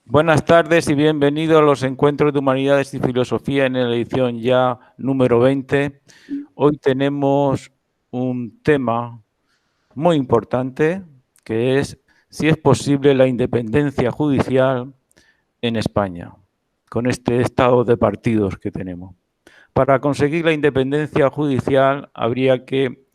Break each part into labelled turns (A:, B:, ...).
A: Buenas tardes y bienvenidos a los Encuentros de Humanidades y Filosofía en la edición ya número 20. Hoy tenemos un tema muy importante que es si es posible la independencia judicial en España, con este estado de partidos que tenemos. Para conseguir la independencia judicial habría que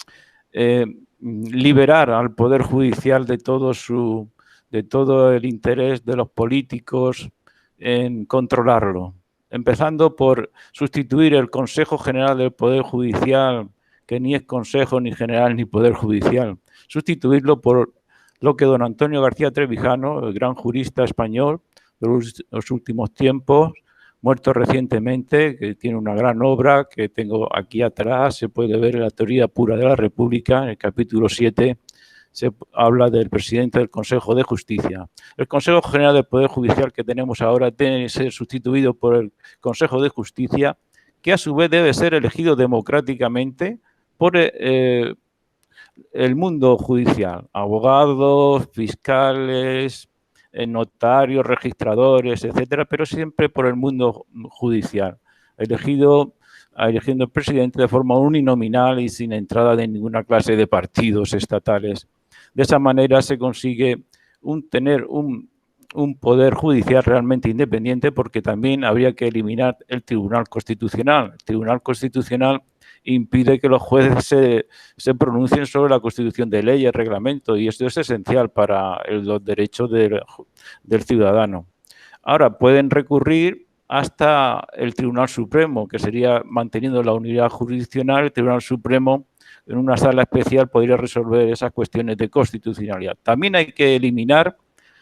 A: liberar al Poder Judicial de todo el interés de los políticos en controlarlo, empezando por sustituir el Consejo General del Poder Judicial, que ni es Consejo, ni General, ni Poder Judicial, sustituirlo por lo que don Antonio García Trevijano, el gran jurista español de los últimos tiempos, muerto recientemente, que tiene una gran obra que tengo aquí atrás, se puede ver en la Teoría Pura de la República, en el capítulo 7, se habla del presidente del Consejo de Justicia. El Consejo General del Poder Judicial que tenemos ahora debe ser sustituido por el Consejo de Justicia, que a su vez debe ser elegido democráticamente por el mundo judicial, abogados, fiscales, notarios, registradores, etcétera, pero siempre por el mundo judicial, eligiendo el presidente de forma uninominal y sin entrada de ninguna clase de partidos estatales. De esa manera se consigue tener un poder judicial realmente independiente, porque también habría que eliminar el Tribunal Constitucional. El Tribunal Constitucional impide que los jueces se pronuncien sobre la constitución de leyes, reglamento, y esto es esencial para los derechos del ciudadano. Ahora, pueden recurrir hasta el Tribunal Supremo, que sería, manteniendo la unidad jurisdiccional, el Tribunal Supremo en una sala especial podría resolver esas cuestiones de constitucionalidad. También hay que eliminar,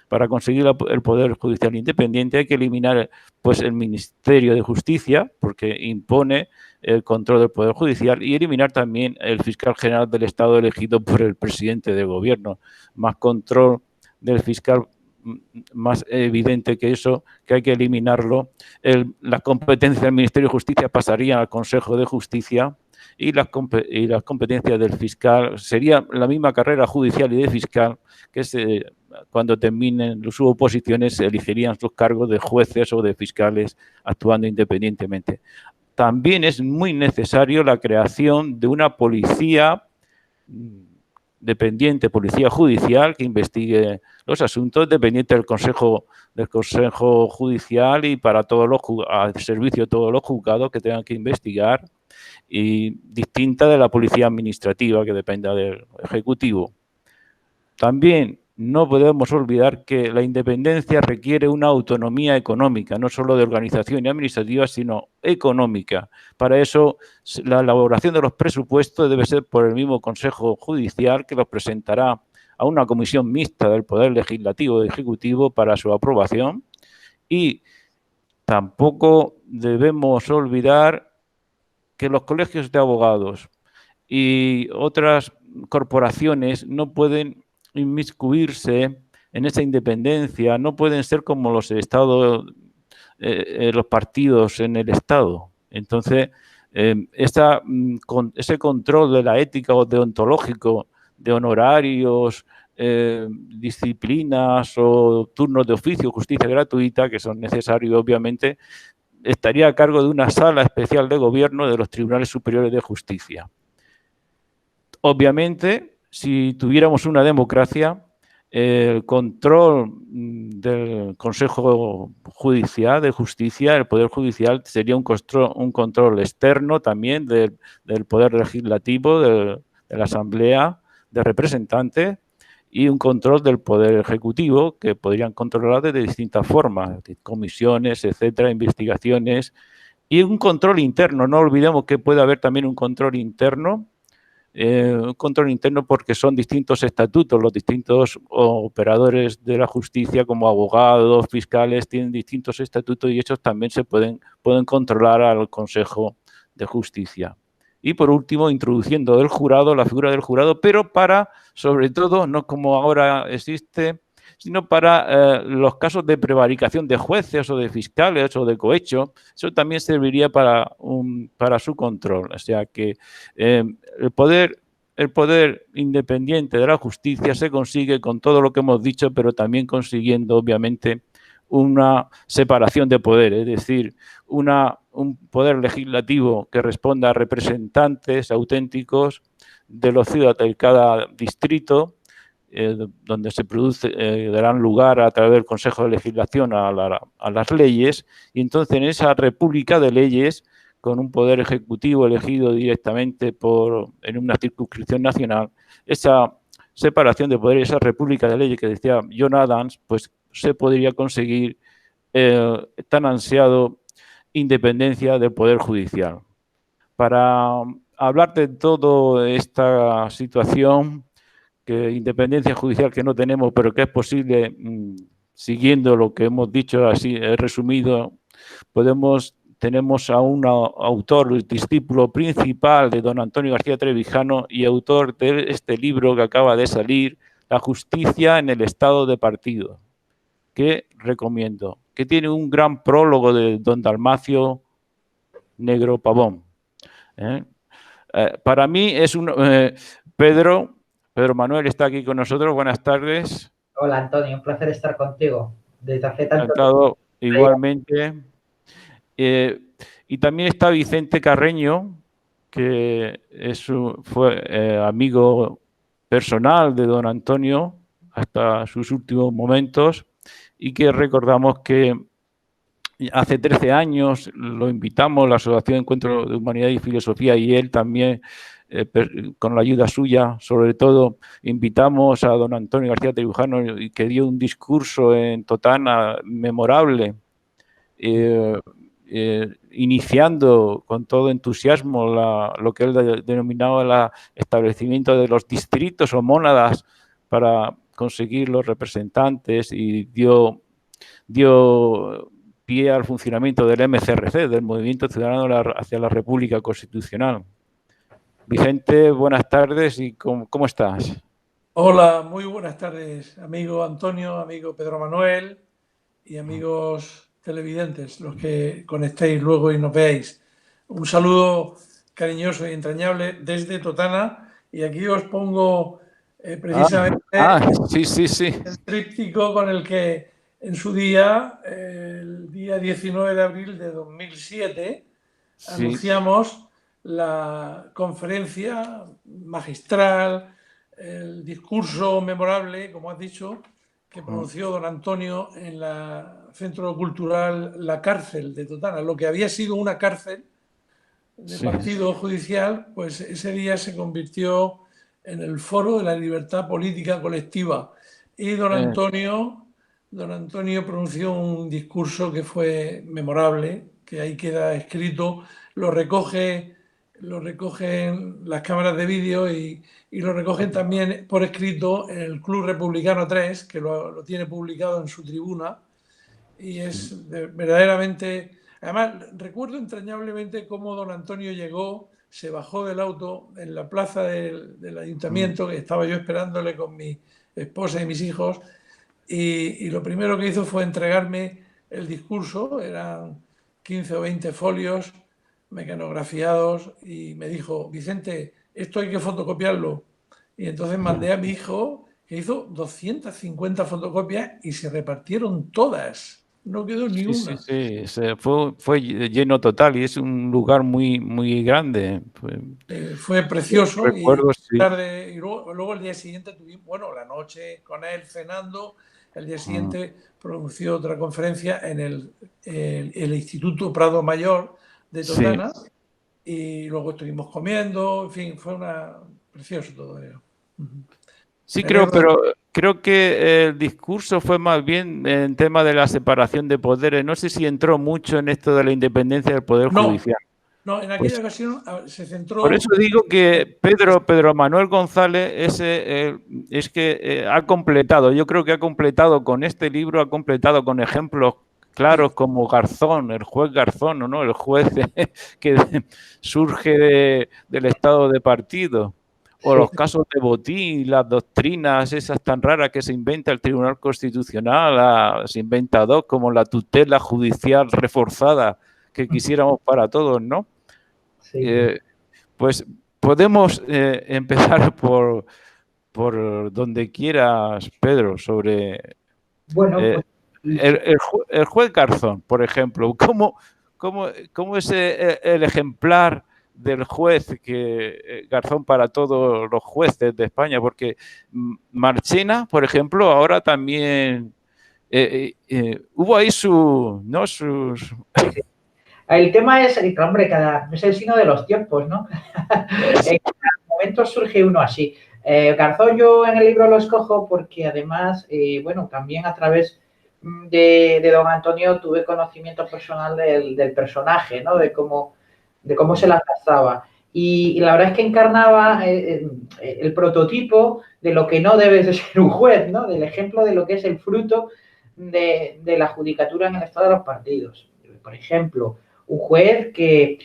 A: para conseguir el Poder Judicial independiente, hay que eliminar pues, el Ministerio de Justicia, porque impone el control del Poder Judicial, y eliminar también el fiscal general del Estado elegido por el presidente del gobierno. Más control del fiscal, más evidente que eso, que hay que eliminarlo. La competencia del Ministerio de Justicia pasaría al Consejo de Justicia y las competencias del fiscal sería la misma carrera judicial y de fiscal que cuando terminen sus oposiciones se elegirían sus cargos de jueces o de fiscales actuando independientemente. También es muy necesario la creación de una policía dependiente, policía judicial, que investigue los asuntos, dependiente del Consejo Judicial y para al servicio de todos los juzgados que tengan que investigar, y distinta de la policía administrativa que dependa del Ejecutivo. También no podemos olvidar que la independencia requiere una autonomía económica, no solo de organización y administrativa, sino económica. Para eso, la elaboración de los presupuestos debe ser por el mismo Consejo Judicial, que los presentará a una comisión mixta del Poder Legislativo y Ejecutivo para su aprobación. Y tampoco debemos olvidar que los colegios de abogados y otras corporaciones no pueden inmiscuirse en esa independencia, no pueden ser como los los partidos en el Estado. Entonces, ese control de la ética o deontológico, de honorarios, disciplinas o turnos de oficio, justicia gratuita, que son necesarios obviamente, estaría a cargo de una sala especial de gobierno de los Tribunales Superiores de Justicia. Obviamente, si tuviéramos una democracia, el control del Consejo Judicial de Justicia, el Poder Judicial, sería un control externo también del Poder Legislativo, de la Asamblea de Representantes, y un control del Poder Ejecutivo, que podrían controlar de distintas formas, comisiones, etcétera, investigaciones, y un control interno. No olvidemos que puede haber también un control interno porque son distintos estatutos, los distintos operadores de la justicia como abogados, fiscales, tienen distintos estatutos y esos también se pueden controlar al Consejo de Justicia. Y por último, introduciendo el jurado, la figura del jurado, pero sobre todo, no como ahora existe, sino para los casos de prevaricación de jueces o de fiscales o de cohecho. Eso también serviría para su control. O sea que el poder el poder independiente de la justicia se consigue con todo lo que hemos dicho, pero también consiguiendo, obviamente, una separación de poderes, es decir, un poder legislativo que responda a representantes auténticos de los ciudadanos de cada distrito, donde se darán lugar a través del Consejo de Legislación a las leyes, y entonces en esa república de leyes, con un poder ejecutivo elegido directamente en una circunscripción nacional, esa separación de poderes, esa república de leyes que decía John Adams, pues se podría conseguir tan ansiado independencia del Poder Judicial. Para hablar de toda esta situación, que independencia judicial que no tenemos, pero que es posible, siguiendo lo que hemos dicho así resumido, tenemos a un autor, discípulo principal de don Antonio García Trevijano y autor de este libro que acaba de salir, La justicia en el estado de partido, que recomiendo, que tiene un gran prólogo de don Dalmacio Negro Pavón. Para mí es Pedro Manuel está aquí con nosotros. Buenas tardes.
B: Hola, Antonio, un placer estar contigo. Desde hace tanto
A: tiempo. Igualmente. Y también está Vicente Carreño, que fue amigo personal de don Antonio hasta sus últimos momentos, y que recordamos que hace 13 años lo invitamos, la Asociación de Encuentro de Humanidad y Filosofía, y él también, con la ayuda suya, sobre todo, invitamos a don Antonio García Trevijano, que dio un discurso en Totana memorable, iniciando con todo entusiasmo lo que él denominaba el establecimiento de los distritos o mónadas para conseguir los representantes, y dio pie al funcionamiento del MCRC, del Movimiento Ciudadano hacia la República Constitucional. Vicente, buenas tardes, y ¿cómo estás?
C: Hola, muy buenas tardes, amigo Antonio, amigo Pedro Manuel y amigos televidentes, los que conectéis luego y nos veáis. Un saludo cariñoso y entrañable desde Totana, y aquí os pongo precisamente
A: sí.
C: el tríptico con el que en su día, el día 19 de abril de 2007, anunciamos la conferencia magistral, el discurso memorable, como has dicho, que pronunció don Antonio en el Centro Cultural La Cárcel de Totana. Lo que había sido una cárcel de partido judicial, pues ese día se convirtió en el foro de la libertad política colectiva. Y don Antonio pronunció un discurso que fue memorable, que ahí queda escrito, lo recogen las cámaras de vídeo y lo recogen también por escrito en el Club Republicano 3, que lo tiene publicado en su tribuna, y es verdaderamente... Además, recuerdo entrañablemente cómo don Antonio llegó, se bajó del auto en la plaza del ayuntamiento, que estaba yo esperándole con mi esposa y mis hijos, y lo primero que hizo fue entregarme el discurso, eran 15 o 20 folios mecanografiados, y me dijo: Vicente, esto hay que fotocopiarlo. Y entonces mandé a mi hijo, que hizo 250 fotocopias y se repartieron todas. No quedó ni una.
A: Sí. Fue lleno total, y es un lugar muy, muy grande.
C: Fue precioso.
A: Recuerdo,
C: y luego el día siguiente tuvimos, la noche con él cenando. El día siguiente pronunció otra conferencia en el Instituto Prado Mayor de Totana, y luego estuvimos comiendo, en fin, fue precioso todo ello.
A: Sí, creo que el discurso fue más bien en tema de la separación de poderes. No sé si entró mucho en esto de la independencia del Poder Judicial.
C: No, en aquella ocasión se centró...
A: Por eso digo que Pedro Manuel González es que ha completado, yo creo que ha completado con este libro, ha completado con ejemplos claros como Garzón, el juez Garzón, ¿no? El juez que surge del estado de partido. O los casos de Botín, las doctrinas esas tan raras que se inventa el Tribunal Constitucional, se inventa dos, como la tutela judicial reforzada que quisiéramos para todos, ¿no?
B: Sí.
A: Pues podemos empezar por donde quieras, Pedro, sobre
B: Bueno, pues
A: el juez Garzón, por ejemplo. ¿Cómo es el ejemplar del juez Garzón para todos los jueces de España? Porque Marchena, por ejemplo, ahora también hubo ahí ¿no? sus...
B: el tema es, hombre, es el signo de los tiempos, ¿no? En cada momento surge uno así. Garzón yo en el libro lo escojo porque además, bueno, también a través de don Antonio tuve conocimiento personal del personaje, ¿no? De cómo se la gastaba. Y la verdad es que encarnaba el prototipo de lo que no debe de ser un juez, ¿no? Del ejemplo de lo que es el fruto de la judicatura en el estado de los partidos. Por ejemplo, un juez que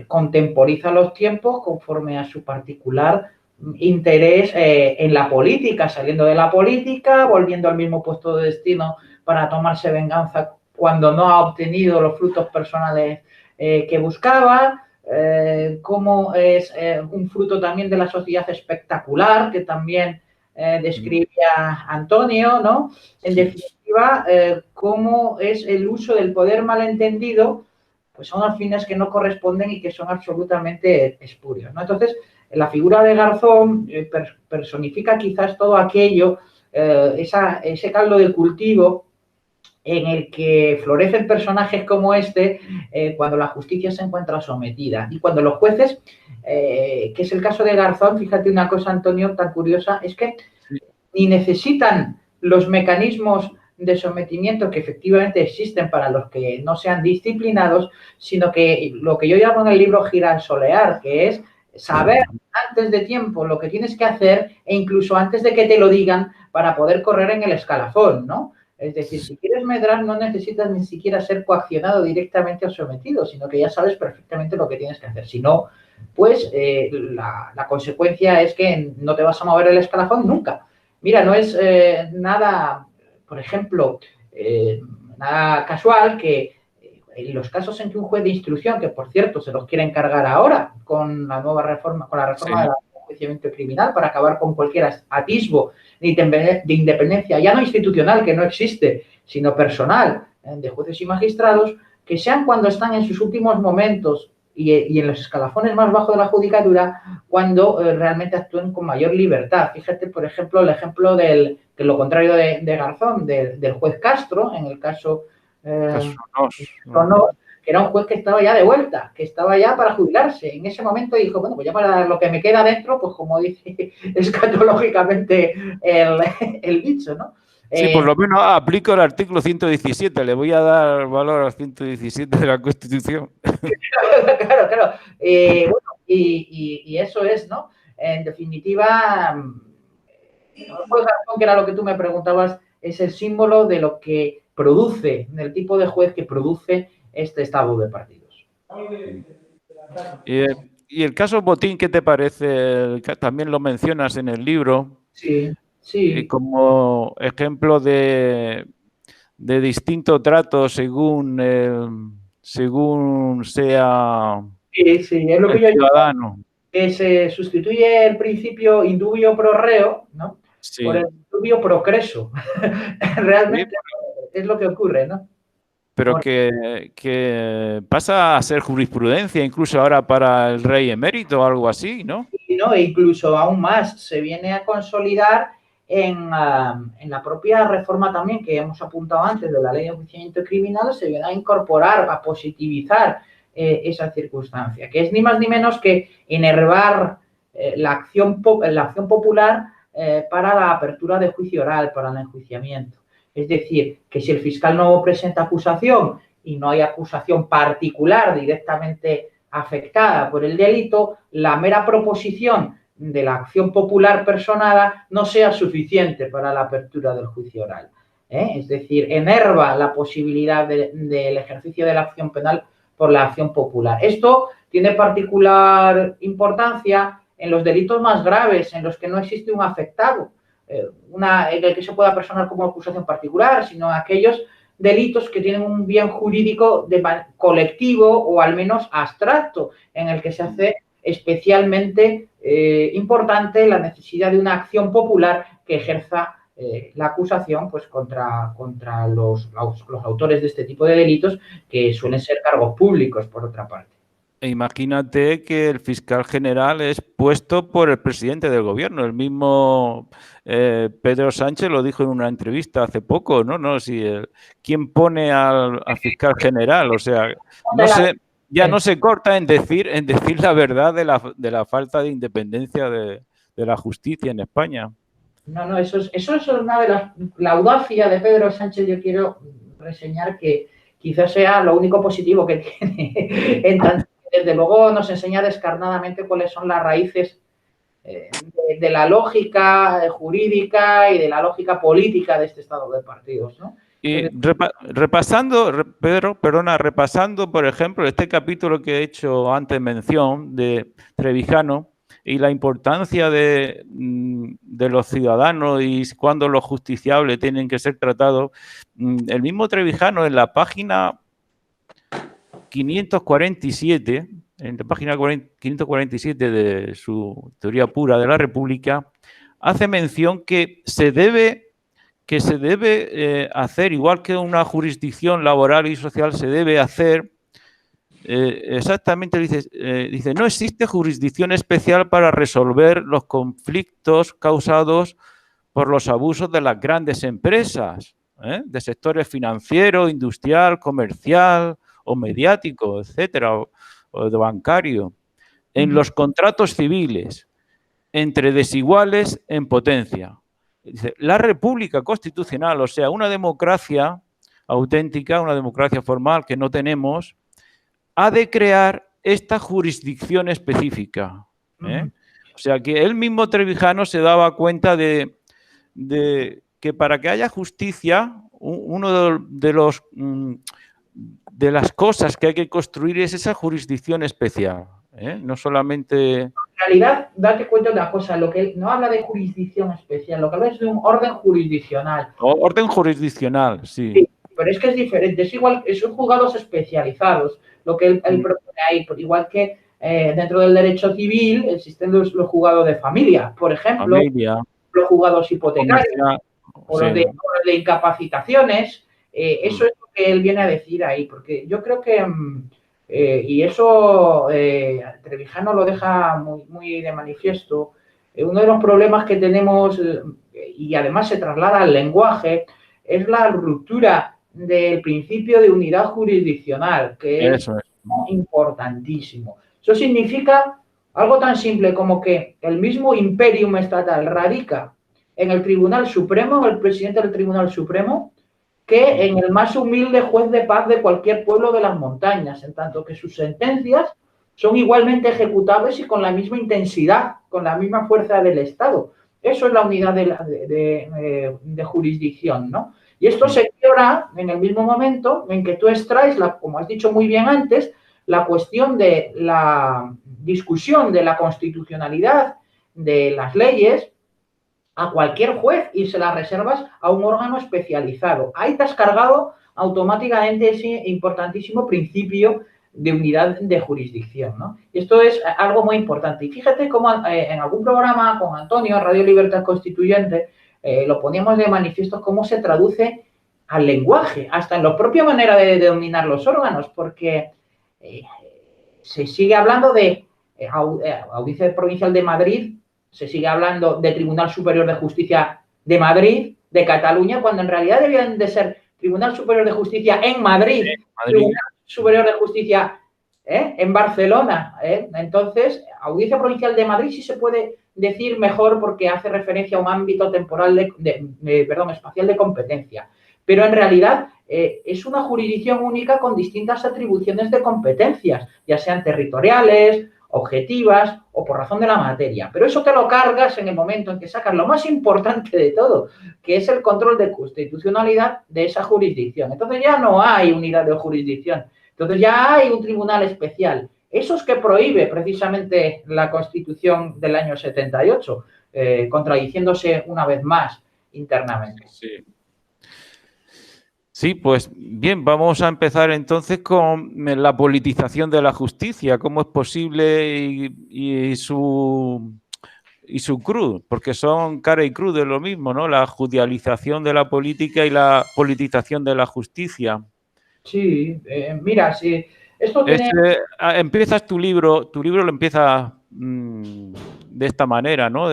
B: contemporiza los tiempos conforme a su particular interés en la política, saliendo de la política, volviendo al mismo puesto de destino para tomarse venganza cuando no ha obtenido los frutos personales que buscaba, cómo es un fruto también de la sociedad espectacular que también describía Antonio, ¿no? En definitiva, cómo es el uso del poder malentendido, pues son fines que no corresponden y que son absolutamente espurios, ¿no? Entonces, la figura de Garzón personifica quizás todo aquello, ese caldo de cultivo en el que florecen personajes como este cuando la justicia se encuentra sometida. Y cuando los jueces, que es el caso de Garzón, fíjate una cosa, Antonio, tan curiosa, es que ni necesitan los mecanismos de sometimiento que efectivamente existen para los que no sean disciplinados, sino que lo que yo llamo en el libro giransolear, que es saber antes de tiempo lo que tienes que hacer e incluso antes de que te lo digan para poder correr en el escalafón, ¿no? Es decir, si quieres medrar no necesitas ni siquiera ser coaccionado directamente o sometido, sino que ya sabes perfectamente lo que tienes que hacer. Si no, pues la consecuencia es que no te vas a mover el escalafón nunca. Mira, no es nada, por ejemplo, nada casual que en los casos en que un juez de instrucción, que por cierto se los quiere encargar ahora con la nueva reforma, con la reforma del enjuiciamiento criminal para acabar con cualquier atisbo de independencia, ya no institucional, que no existe, sino personal, de jueces y magistrados, que sean cuando están en sus últimos momentos y en los escalafones más bajos de la judicatura, cuando realmente actúen con mayor libertad. Fíjate, por ejemplo, el ejemplo de lo contrario de Garzón, del juez Castro, en el caso Sonós, que era un juez que estaba ya de vuelta, que estaba ya para jubilarse. En ese momento dijo, bueno, pues ya para lo que me queda dentro, pues como dice escatológicamente el dicho, ¿no?
A: Sí, por lo menos aplico el artículo 117, le voy a dar valor al 117 de la Constitución.
B: Claro. Bueno, y eso es, ¿no? En definitiva, que era lo que tú me preguntabas, es el símbolo de lo que produce, del tipo de juez que produce este estado de partidos.
A: ¿Y el caso Botín, qué te parece? También lo mencionas en el libro.
B: Sí.
A: Como ejemplo de distinto trato según sea
B: sí, es lo que yo
A: ciudadano.
B: Llamo, que se sustituye el principio indubio pro reo, ¿no? Sí. Por el indubio pro creso. Realmente es lo que ocurre, ¿no?
A: Pero que pasa a ser jurisprudencia incluso ahora para el rey emérito o algo así, ¿no?
B: Sí, ¿no? E incluso aún más se viene a consolidar en la propia reforma también que hemos apuntado antes de la ley de enjuiciamiento criminal, se viene a incorporar, a positivizar esa circunstancia, que es ni más ni menos que enervar la acción popular para la apertura de juicio oral, para el enjuiciamiento. Es decir, que si el fiscal no presenta acusación y no hay acusación particular directamente afectada por el delito, la mera proposición de la acción popular personada no sea suficiente para la apertura del juicio oral. Es decir, enerva la posibilidad del ejercicio de la acción penal por la acción popular. Esto tiene particular importancia en los delitos más graves, en los que no existe un afectado, en el que se pueda personar como acusación particular, sino aquellos delitos que tienen un bien jurídico colectivo o al menos abstracto, en el que se hace especialmente importante la necesidad de una acción popular que ejerza la acusación pues, contra los autores de este tipo de delitos, que suelen ser cargos públicos, por otra parte.
A: Imagínate que el fiscal general es puesto por el presidente del gobierno. El mismo Pedro Sánchez lo dijo en una entrevista hace poco, ¿no? No, si ¿quién pone al fiscal general? O sea, no sé, ya no se corta en decir la verdad de la falta de independencia de la justicia en España.
B: No, eso es una de la audacia de Pedro Sánchez. Yo quiero reseñar que quizás sea lo único positivo que tiene en tanto. Desde luego nos enseña descarnadamente cuáles son las raíces de la lógica jurídica y de la lógica política de este estado de partidos, ¿no?
A: Y repasando, Pedro, perdona, repasando, por ejemplo, este capítulo que he hecho antes mención de Trevijano y la importancia de los ciudadanos y cuándo los justiciables tienen que ser tratados, el mismo Trevijano en la página 547, en la página 547 de su Teoría Pura de la República, hace mención que se debe hacer, igual que una jurisdicción laboral y social, se debe hacer, exactamente dice, no existe jurisdicción especial para resolver los conflictos causados por los abusos de las grandes empresas, de sectores financiero, industrial, comercial o mediático, etcétera, o de bancario, en los contratos civiles, entre desiguales en potencia. Dice, la República Constitucional, o sea, una democracia auténtica, una democracia formal que no tenemos, ha de crear esta jurisdicción específica. O sea, que él mismo Trevijano se daba cuenta de que para que haya justicia, uno de las cosas que hay que construir es esa jurisdicción especial, no solamente...
B: En realidad, date cuenta de una cosa, lo que él no habla de jurisdicción especial, lo que habla es de un orden jurisdiccional.
A: Orden jurisdiccional, sí.
B: Sí, pero es que es diferente, es igual, son juzgados especializados, lo que él propone ahí, igual que dentro del derecho civil existen los juzgados de familia, por ejemplo, los juzgados hipotecarios, o los de incapacitaciones. Eso es lo que él viene a decir ahí, porque yo creo que, y eso Trevijano lo deja muy de manifiesto, uno de los problemas que tenemos, y además se traslada al lenguaje, es la ruptura del principio de unidad jurisdiccional, que es importantísimo. Eso significa algo tan simple como que el mismo imperium estatal radica en el Tribunal Supremo, en el presidente del Tribunal Supremo, que en el más humilde juez de paz de cualquier pueblo de las montañas, en tanto que sus sentencias son igualmente ejecutables y con la misma intensidad, con la misma fuerza del Estado. Eso es la unidad de jurisdicción, ¿no? Y esto se quiebra en el mismo momento en que tú extraes, como has dicho muy bien antes, la cuestión de la discusión de la constitucionalidad de las leyes a cualquier juez y se las reservas a un órgano especializado. Ahí te has cargado automáticamente ese importantísimo principio de unidad de jurisdicción, ¿no? Y esto es algo muy importante. Y fíjate cómo en algún programa con Antonio, Radio Libertad Constituyente, lo poníamos de manifiesto cómo se traduce al lenguaje, hasta en la propia manera de denominar los órganos, porque se sigue hablando de Audiencia Provincial de Madrid, se sigue hablando de Tribunal Superior de Justicia de Madrid, de Cataluña, cuando en realidad debían de ser Tribunal Superior de Justicia en Madrid, Tribunal Superior de Justicia en Barcelona. Entonces, Audiencia Provincial de Madrid sí se puede decir mejor porque hace referencia a un ámbito temporal espacial de competencia. Pero en realidad es una jurisdicción única con distintas atribuciones de competencias, ya sean territoriales, objetivas o por razón de la materia. Pero eso te lo cargas en el momento en que sacas lo más importante de todo, que es el control de constitucionalidad de esa jurisdicción. Entonces ya no hay unidad de jurisdicción. Entonces ya hay un tribunal especial. Eso es que prohíbe precisamente la Constitución del año 78, contradiciéndose una vez más internamente.
A: Sí. Sí, pues bien, vamos a empezar entonces con la politización de la justicia, cómo es posible y su cruz, porque son cara y cruz de lo mismo, ¿no? La judicialización de la política y la politización de la justicia.
B: Sí, mira, sí, esto tiene...
A: Empiezas tu libro lo empiezas de esta manera, ¿no?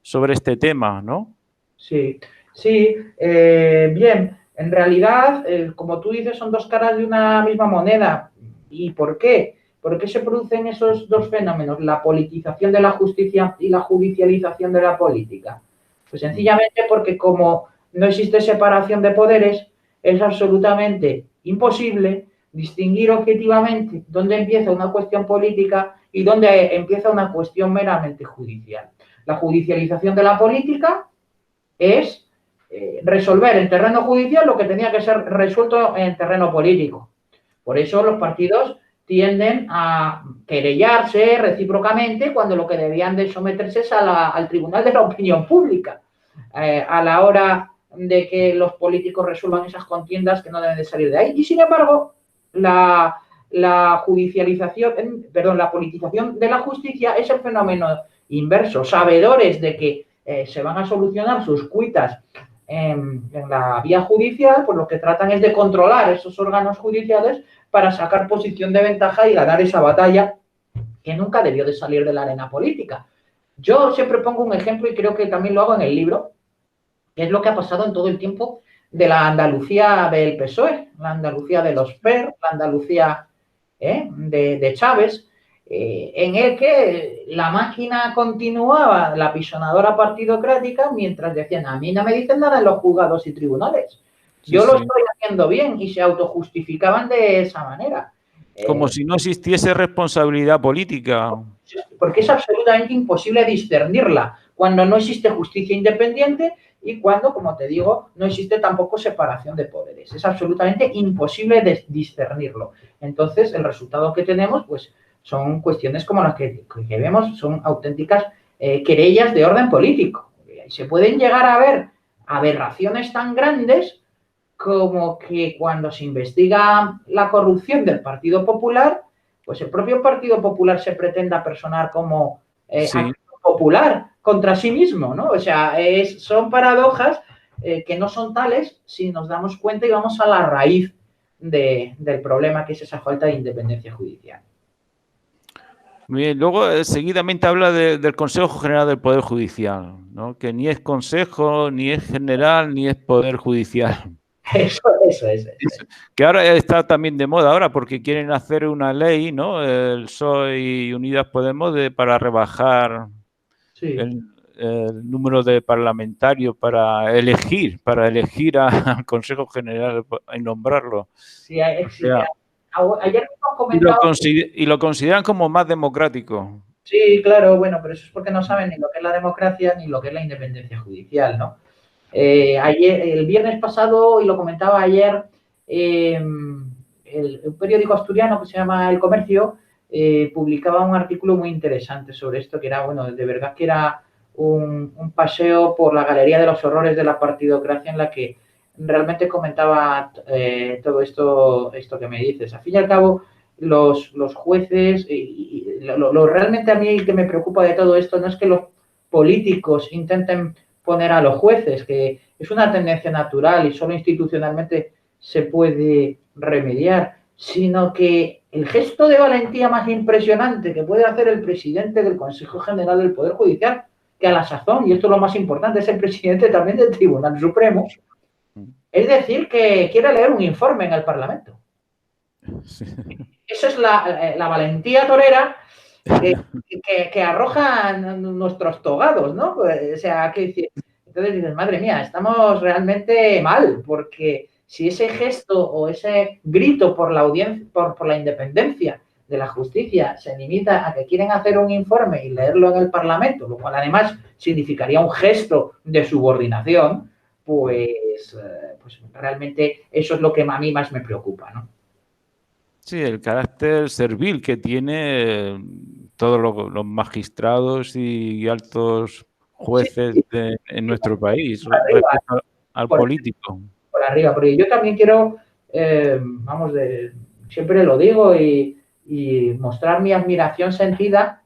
A: Sobre este tema, ¿no?
B: Sí, sí, bien, en realidad, como tú dices, son dos caras de una misma moneda. ¿Y por qué? ¿Por qué se producen esos dos fenómenos, la politización de la justicia y la judicialización de la política? Pues sencillamente porque como no existe separación de poderes, es absolutamente imposible distinguir objetivamente dónde empieza una cuestión política y dónde empieza una cuestión meramente judicial. La judicialización de la política es resolver en terreno judicial lo que tenía que ser resuelto en terreno político. Por eso los partidos tienden a querellarse recíprocamente cuando lo que debían de someterse es al tribunal de la opinión pública a la hora de que los políticos resuelvan esas contiendas que no deben de salir de ahí. Y sin embargo, la judicialización, perdón, la politización de la justicia es el fenómeno inverso. Sabedores de que se van a solucionar sus cuitas en la vía judicial, pues lo que tratan es de controlar esos órganos judiciales para sacar posición de ventaja y ganar esa batalla que nunca debió de salir de la arena política. Yo siempre pongo un ejemplo y creo que también lo hago en el libro, que es lo que ha pasado en todo el tiempo de la Andalucía del PSOE, la Andalucía de los PER, la Andalucía de Chávez, en el que la máquina continuaba, la pisonadora partidocrática, mientras decían, a mí no me dicen nada en los juzgados y tribunales. Yo lo estoy haciendo bien y se autojustificaban de esa manera.
A: Como si no existiese responsabilidad política.
B: Porque es absolutamente imposible discernirla cuando no existe justicia independiente y cuando, como te digo, no existe tampoco separación de poderes. Es absolutamente imposible discernirlo. Entonces, el resultado que tenemos, pues, son cuestiones como las que vemos, son auténticas querellas de orden político. Se pueden llegar a ver aberraciones tan grandes como que cuando se investiga la corrupción del Partido Popular, pues el propio Partido Popular se pretenda personar como actor popular contra sí mismo, ¿no? O sea, son paradojas que no son tales si nos damos cuenta y vamos a la raíz del problema, que es esa falta de independencia judicial.
A: Bien, luego seguidamente habla del Consejo General del Poder Judicial, ¿no? Que ni es consejo, ni es general, ni es poder judicial.
B: Eso es.
A: Que ahora está también de moda ahora porque quieren hacer una ley, ¿no? El PSOE y Unidas Podemos para rebajar el número de parlamentarios para elegir al Consejo General y nombrarlo.
B: Sí, ayer hemos comentado...
A: Y lo consideran como más democrático.
B: Sí, claro, bueno, pero eso es porque no saben ni lo que es la democracia ni lo que es la independencia judicial, ¿no? El viernes pasado, y lo comentaba ayer, un periódico asturiano que se llama El Comercio publicaba un artículo muy interesante sobre esto, que era, bueno, de verdad que era un paseo por la galería de los horrores de la partidocracia en la que realmente comentaba todo esto que me dices. Al fin y al cabo, los jueces, lo realmente a mí que me preocupa de todo esto no es que los políticos intenten poner a los jueces, que es una tendencia natural y solo institucionalmente se puede remediar, sino que el gesto de valentía más impresionante que puede hacer el presidente del Consejo General del Poder Judicial, que a la sazón, y esto es lo más importante, es el presidente también del Tribunal Supremo, es decir, que quiere leer un informe en el Parlamento. Sí. Esa es la valentía torera que arrojan nuestros togados, ¿no? O sea, que decir, entonces dices, madre mía, estamos realmente mal, porque si ese gesto o ese grito por la audiencia, por la independencia de la justicia se limita a que quieren hacer un informe y leerlo en el Parlamento, lo cual además significaría un gesto de subordinación, pues realmente eso es lo que a mí más me preocupa, ¿no?
A: Sí, el carácter servil que tiene todos los magistrados y altos jueces en nuestro país respecto al político.
B: Por arriba, porque yo también quiero, siempre lo digo y mostrar mi admiración sentida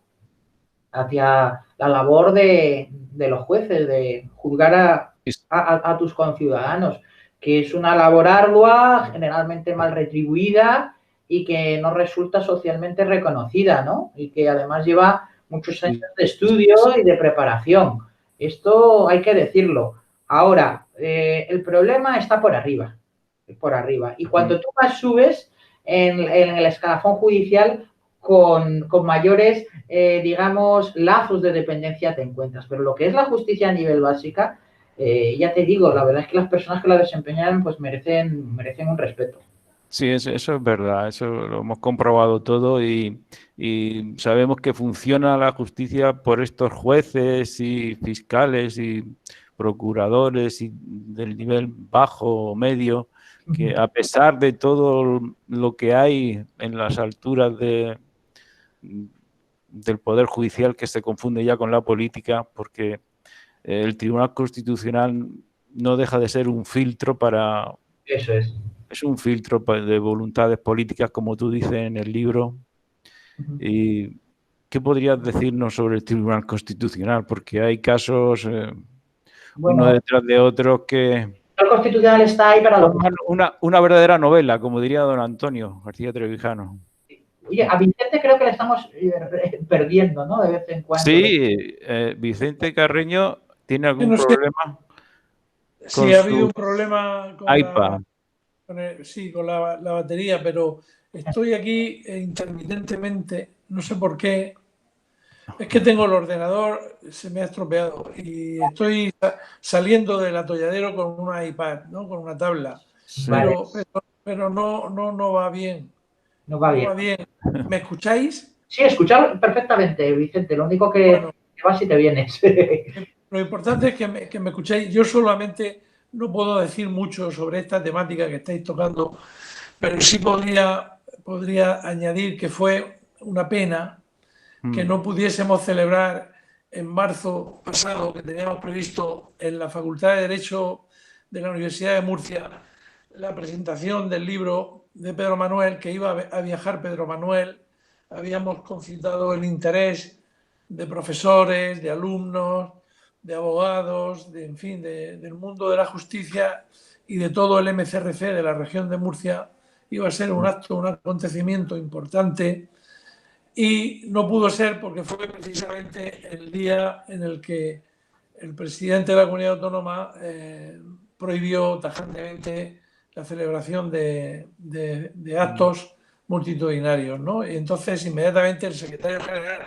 B: hacia la labor de los jueces, de juzgar a tus conciudadanos, que es una labor ardua, generalmente mal retribuida y que no resulta socialmente reconocida, ¿no? Y que además lleva muchos años de estudio y de preparación. Esto hay que decirlo. Ahora, el problema está por arriba. Y cuando tú más subes en el escalafón judicial, con mayores, digamos, lazos de dependencia te encuentras. Pero lo que es la justicia a nivel básica, ya te digo, la verdad es que las personas que la desempeñan pues merecen un respeto.
A: Sí, eso es verdad, eso lo hemos comprobado todo y sabemos que funciona la justicia por estos jueces y fiscales y procuradores y del nivel bajo o medio, que a pesar de todo lo que hay en las alturas del Poder Judicial, que se confunde ya con la política, porque el Tribunal Constitucional no deja de ser un filtro para...
B: Eso es.
A: Es un filtro de voluntades políticas, como tú dices en el libro. ¿Y qué podrías decirnos sobre el Tribunal Constitucional? Porque hay casos, uno detrás de otro, que...
B: El Constitucional está ahí para
A: una verdadera novela, como diría don Antonio García Trevijano.
B: Oye, a Vicente creo que le estamos perdiendo, ¿no? De vez en cuando.
A: Sí, Vicente Carreño tiene algún problema.
C: Sí, ha habido un problema con
A: iPad.
C: con la batería, pero estoy aquí intermitentemente, no sé por qué. Es que tengo el ordenador, se me ha estropeado y estoy saliendo del atolladero con una iPad, ¿no? Con una tabla.
B: Vale.
C: Pero no va bien.
B: No va bien.
C: ¿Me escucháis?
B: Sí, escuchar perfectamente, Vicente. Lo único que vas y te vienes.
C: Lo importante es que me escuchéis. Yo solamente no puedo decir mucho sobre esta temática que estáis tocando, pero sí podría añadir que fue una pena que no pudiésemos celebrar en marzo pasado, que teníamos previsto en la Facultad de Derecho de la Universidad de Murcia, la presentación del libro de Pedro Manuel, que iba a viajar Pedro Manuel. Habíamos concitado el interés de profesores, de alumnos, de abogados, en fin, del mundo de la justicia y de todo el MCRC de la región de Murcia. Iba a ser un acto, un acontecimiento importante y no pudo ser porque fue precisamente el día en el que el presidente de la comunidad autónoma prohibió tajantemente la celebración de actos multitudinarios, ¿no? Y entonces inmediatamente el secretario general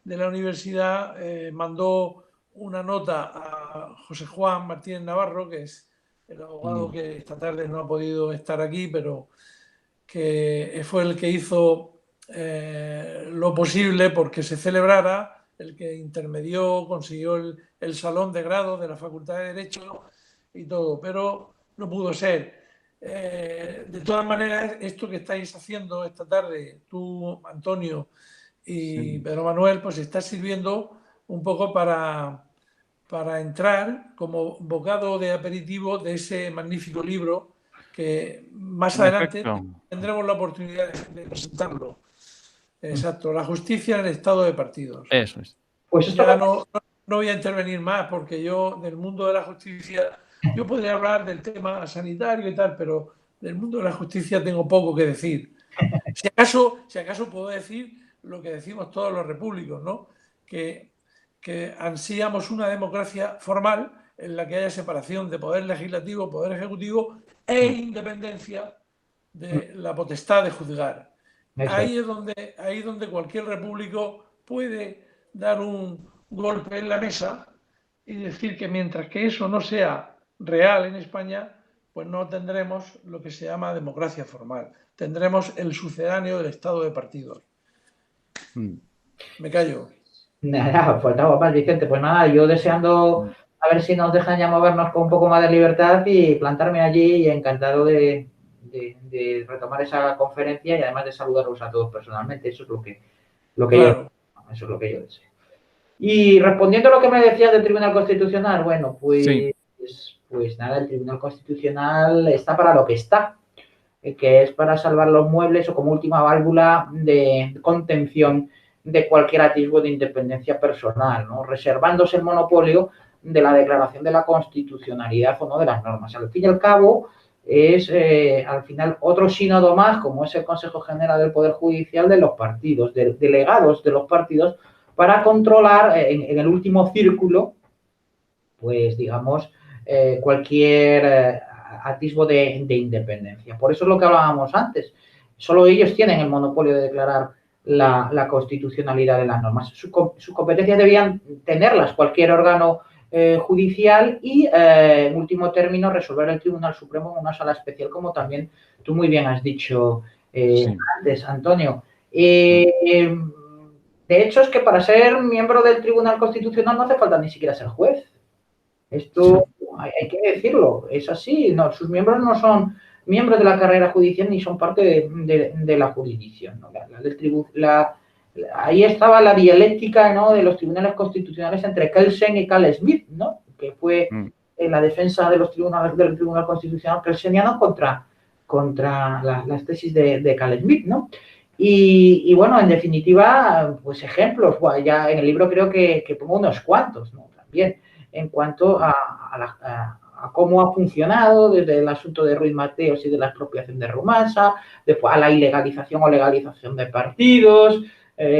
C: de la universidad mandó una nota a José Juan Martínez Navarro, que es el abogado que esta tarde no ha podido estar aquí, pero que fue el que hizo lo posible porque se celebrara, el que intermedió, consiguió el salón de grado de la Facultad de Derecho y todo, pero no pudo ser. De todas maneras, esto que estáis haciendo esta tarde, tú, Antonio, y Pedro Manuel, pues está sirviendo un poco para entrar como bocado de aperitivo de ese magnífico libro que más adelante tendremos la oportunidad de presentarlo. Exacto, la justicia en el estado de partidos.
A: Eso es.
C: Pues ya no voy a intervenir más porque yo del mundo de la justicia, yo podría hablar del tema sanitario y tal, pero del mundo de la justicia tengo poco que decir. Si acaso puedo decir lo que decimos todos los repúblicos, ¿no? Que ansíamos una democracia formal en la que haya separación de poder legislativo, poder ejecutivo e independencia de la potestad de juzgar. Ahí es donde cualquier repúblico puede dar un golpe en la mesa y decir que mientras que eso no sea real en España, pues no tendremos lo que se llama democracia formal. Tendremos el sucedáneo del estado de partidos. Me callo.
B: Nada, faltaba más, Vicente. Pues nada, yo deseando a ver si nos dejan ya movernos con un poco más de libertad y plantarme allí y encantado de retomar esa conferencia y además de saludarlos a todos personalmente. Eso es lo que yo deseo. Y respondiendo a lo que me decías del Tribunal Constitucional, bueno, pues pues nada, el Tribunal Constitucional está para lo que está, que es para salvar los muebles o como última válvula de contención de cualquier atisbo de independencia personal, ¿no? Reservándose el monopolio de la declaración de la constitucionalidad o no de las normas. Al fin y al cabo, es al final otro sínodo más, como es el Consejo General del Poder Judicial, de los partidos, de delegados de los partidos, para controlar en el último círculo, pues digamos, cualquier atisbo de independencia. Por eso es lo que hablábamos antes. Solo ellos tienen el monopolio de declarar la constitucionalidad de las normas. Sus competencias debían tenerlas cualquier órgano judicial y, en último término, resolver el Tribunal Supremo en una sala especial, como también tú muy bien has dicho antes, Antonio. De hecho, es que para ser miembro del Tribunal Constitucional no hace falta ni siquiera ser juez. Esto hay que decirlo, es así. No, sus miembros no son miembros de la carrera judicial ni son parte de la jurisdicción, ¿no? Ahí estaba la dialéctica, ¿no?, de los tribunales constitucionales entre Kelsen y Carl Schmitt, ¿no?, que fue la defensa de los tribunales del Tribunal Constitucional kelseniano contra las tesis de Carl Schmitt, ¿no? Y bueno, en definitiva, pues ejemplos, bueno, ya en el libro creo que pongo unos cuantos, ¿no?, también en cuanto a cómo ha funcionado desde el asunto de Ruiz Mateos y de la expropiación de Rumasa, después a la ilegalización o legalización de partidos.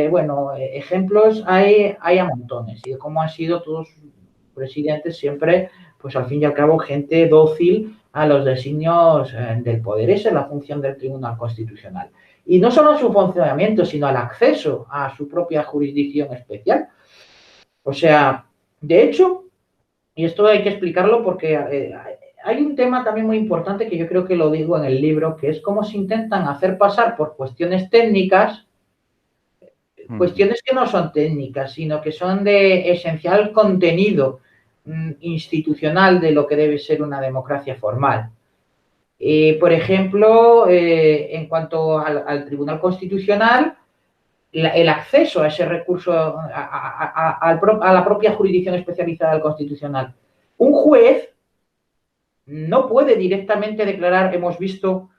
B: Bueno, ejemplos hay a montones, y de cómo han sido todos los presidentes siempre, pues al fin y al cabo, gente dócil a los designios del poder. Esa es la función del Tribunal Constitucional. Y no solo su funcionamiento, sino al acceso a su propia jurisdicción especial. O sea, de hecho, y esto hay que explicarlo porque hay un tema también muy importante que yo creo que lo digo en el libro, que es cómo se intentan hacer pasar por cuestiones técnicas, cuestiones que no son técnicas, sino que son de esencial contenido institucional de lo que debe ser una democracia formal. Por ejemplo, en cuanto al Tribunal Constitucional, el acceso a ese recurso, a la propia jurisdicción especializada del Constitucional. Un juez no puede directamente declarar, hemos visto,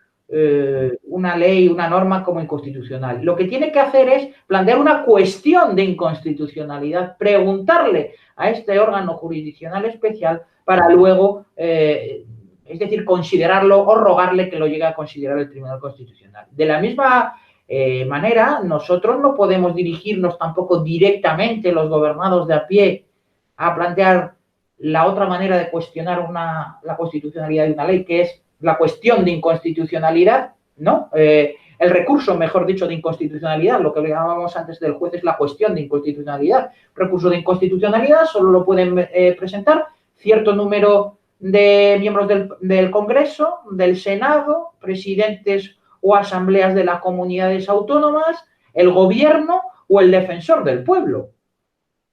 B: una ley, una norma como inconstitucional. Lo que tiene que hacer es plantear una cuestión de inconstitucionalidad, preguntarle a este órgano jurisdiccional especial para luego, es decir, considerarlo o rogarle que lo llegue a considerar el Tribunal Constitucional. De la misma manera, nosotros no podemos dirigirnos tampoco directamente, los gobernados de a pie, a plantear la otra manera de cuestionar la constitucionalidad de una ley, que es la cuestión de inconstitucionalidad, ¿no? El recurso, mejor dicho, de inconstitucionalidad, lo que le llamábamos antes del juez, es la cuestión de inconstitucionalidad. Recurso de inconstitucionalidad solo lo pueden presentar cierto número de miembros del Congreso, del Senado, presidentes o asambleas de las comunidades autónomas, el gobierno o el defensor del pueblo.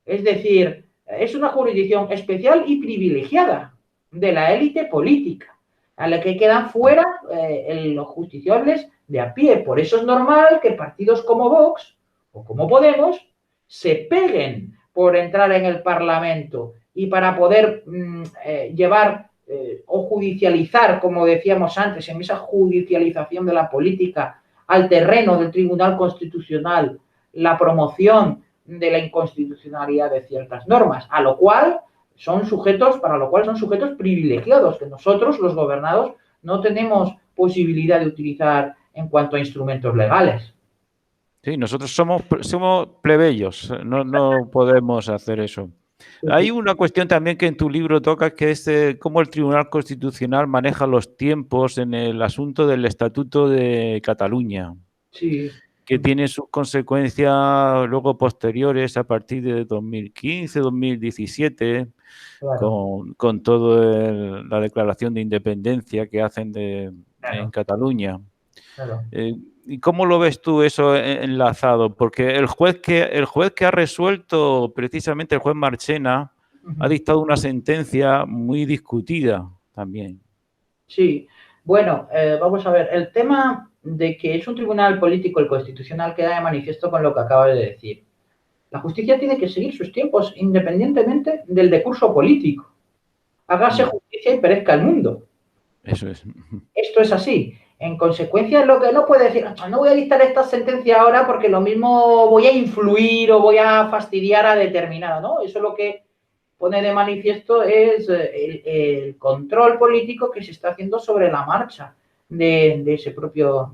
B: Es decir, es una jurisdicción especial y privilegiada de la élite política, a la que quedan fuera los justiciables de a pie. Por eso es normal que partidos como Vox o como Podemos se peguen por entrar en el Parlamento y para poder llevar o judicializar, como decíamos antes, en esa judicialización de la política al terreno del Tribunal Constitucional, la promoción de la inconstitucionalidad de ciertas normas, para lo cual son sujetos privilegiados, que nosotros, los gobernados, no tenemos posibilidad de utilizar en cuanto a instrumentos legales.
A: Sí, nosotros somos plebeyos, no podemos hacer eso. Hay una cuestión también que en tu libro tocas, que es cómo el Tribunal Constitucional maneja los tiempos en el asunto del Estatuto de Cataluña. Sí. Que tiene sus consecuencias luego posteriores a partir de 2015, 2017, claro, con toda la declaración de independencia que hacen claro, en Cataluña. Claro. ¿Y cómo lo ves tú eso enlazado? Porque el juez que ha resuelto, precisamente el juez Marchena, ha dictado una sentencia muy discutida también.
B: Sí, bueno, vamos a ver, el tema de que es un tribunal político el constitucional queda de manifiesto con lo que acabas de decir. La justicia tiene que seguir sus tiempos independientemente del decurso político. hágase justicia y perezca el mundo.
A: Eso es.
B: Esto es así. En consecuencia, lo que no puede decir, no voy a dictar esta sentencia ahora porque lo mismo voy a influir o voy a fastidiar a determinado, ¿no? Eso lo que pone de manifiesto es el control político que se está haciendo sobre la marcha de ese propio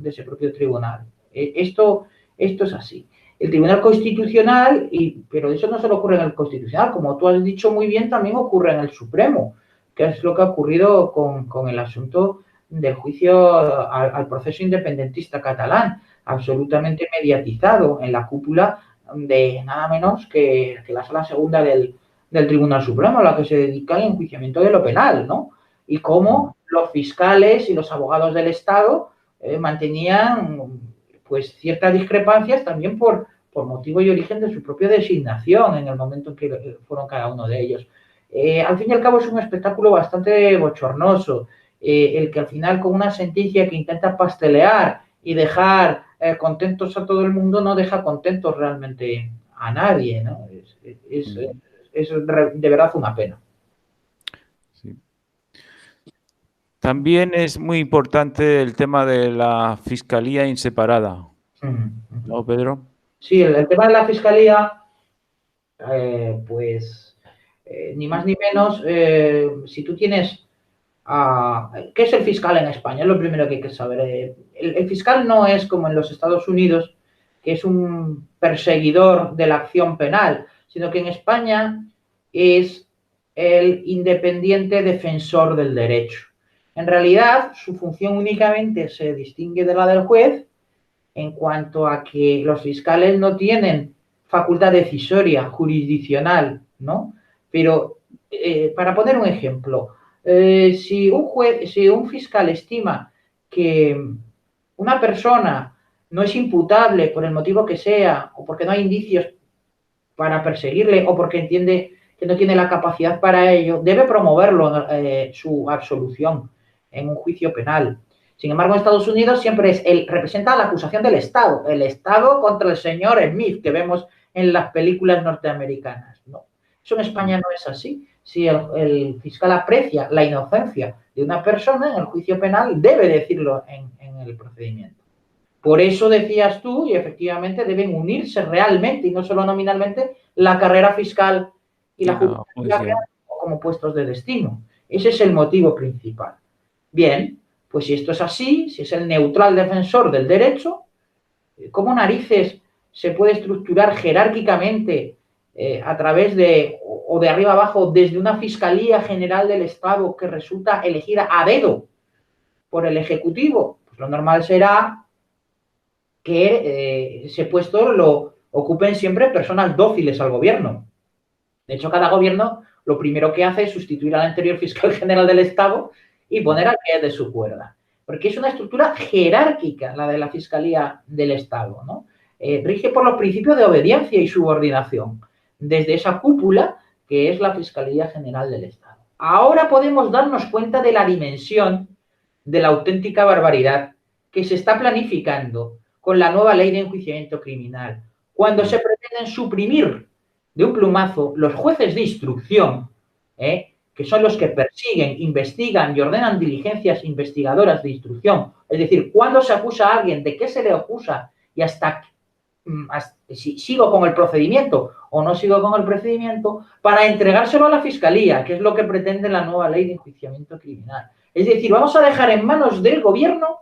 B: tribunal. Esto es así. El Tribunal Constitucional, pero eso no solo ocurre en el Constitucional, como tú has dicho muy bien, también ocurre en el Supremo, que es lo que ha ocurrido con el asunto del juicio al proceso independentista catalán, absolutamente mediatizado en la cúpula de nada menos que la Sala Segunda del Tribunal Supremo, a la que se dedica al enjuiciamiento de lo penal, ¿no? Y cómo los fiscales y los abogados del Estado mantenían pues ciertas discrepancias también por motivo y origen de su propia designación en el momento en que fueron cada uno de ellos. Al fin y al cabo es un espectáculo bastante bochornoso, el que al final con una sentencia que intenta pastelear y dejar contentos a todo el mundo no deja contentos realmente a nadie, ¿no? Es de verdad una pena.
A: Sí. También es muy importante el tema de la fiscalía inseparada, ¿no, Pedro?
B: Sí, el tema de la fiscalía, ni más ni menos, si tú tienes... ¿qué es el fiscal en España? Es lo primero que hay que saber. El fiscal no es como en los Estados Unidos, que es un perseguidor de la acción penal, sino que en España es el independiente defensor del derecho. En realidad, su función únicamente se distingue de la del juez en cuanto a que los fiscales no tienen facultad decisoria, jurisdiccional, ¿no? Pero, para poner un ejemplo, si un fiscal estima que una persona no es imputable por el motivo que sea, o porque no hay indicios para perseguirle, o porque entiende que no tiene la capacidad para ello, debe promoverlo su absolución en un juicio penal. Sin embargo, en Estados Unidos siempre representa la acusación del Estado, el Estado contra el señor Smith, que vemos en las películas norteamericanas. No, eso en España no es así. Si el fiscal aprecia la inocencia de una persona en el juicio penal, debe decirlo en el procedimiento. Por eso decías tú, y efectivamente deben unirse realmente y no solo nominalmente la carrera fiscal y la justicia como puestos de destino. Ese es el motivo principal. Bien, pues si esto es así, si es el neutral defensor del derecho, ¿cómo narices se puede estructurar jerárquicamente a través de, o de arriba abajo, desde una Fiscalía General del Estado que resulta elegida a dedo por el Ejecutivo? Pues lo normal será que ese puesto lo ocupen siempre personas dóciles al gobierno. De hecho, cada gobierno lo primero que hace es sustituir al anterior fiscal general del Estado y poner al que es de su cuerda. Porque es una estructura jerárquica la de la Fiscalía del Estado, ¿no? Rige por los principios de obediencia y subordinación, desde esa cúpula que es la Fiscalía General del Estado. Ahora podemos darnos cuenta de la dimensión de la auténtica barbaridad que se está planificando con la nueva ley de enjuiciamiento criminal, cuando se pretenden suprimir de un plumazo los jueces de instrucción, que son los que persiguen, investigan y ordenan diligencias investigadoras de instrucción, es decir, cuando se acusa a alguien, de qué se le acusa y hasta si sigo con el procedimiento o no sigo con el procedimiento, para entregárselo a la Fiscalía, que es lo que pretende la nueva ley de enjuiciamiento criminal. Es decir, vamos a dejar en manos del gobierno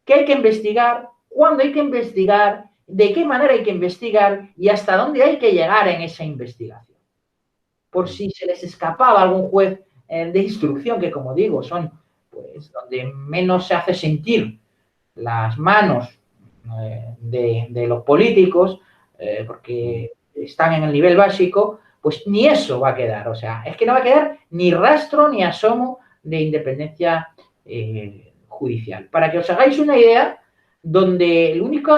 B: qué hay que investigar, cuándo hay que investigar, de qué manera hay que investigar y hasta dónde hay que llegar en esa investigación. Por si se les escapaba algún juez de instrucción, que como digo, son pues donde menos se hace sentir las manos de los políticos, porque están en el nivel básico, pues ni eso va a quedar. O sea, es que no va a quedar ni rastro ni asomo de independencia judicial. Para que os hagáis una idea, donde el único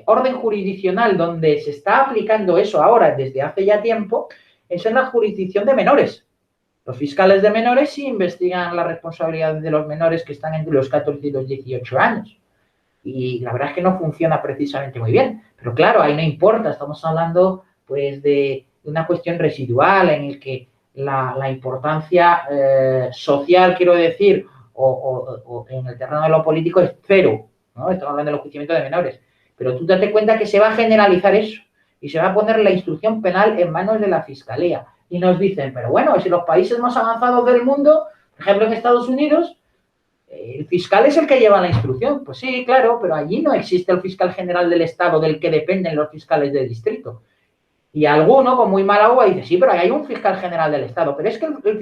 B: orden jurisdiccional donde se está aplicando eso ahora, desde hace ya tiempo, es en la jurisdicción de menores. Los fiscales de menores sí investigan la responsabilidad de los menores que están entre los 14 y los 18 años. Y la verdad es que no funciona precisamente muy bien. Pero claro, ahí no importa, estamos hablando pues de una cuestión residual en el que la importancia social, quiero decir, o en el terreno de lo político es cero, ¿no? Estamos hablando del enjuiciamiento de menores. Pero tú date cuenta que se va a generalizar eso y se va a poner la instrucción penal en manos de la Fiscalía. Y nos dicen, pero bueno, si los países más avanzados del mundo, por ejemplo en Estados Unidos, el fiscal es el que lleva la instrucción. Pues sí, claro, pero allí no existe el fiscal general del Estado del que dependen los fiscales de distrito. Y alguno, con muy mala uva, dice, sí, pero hay un fiscal general del Estado. Pero es que el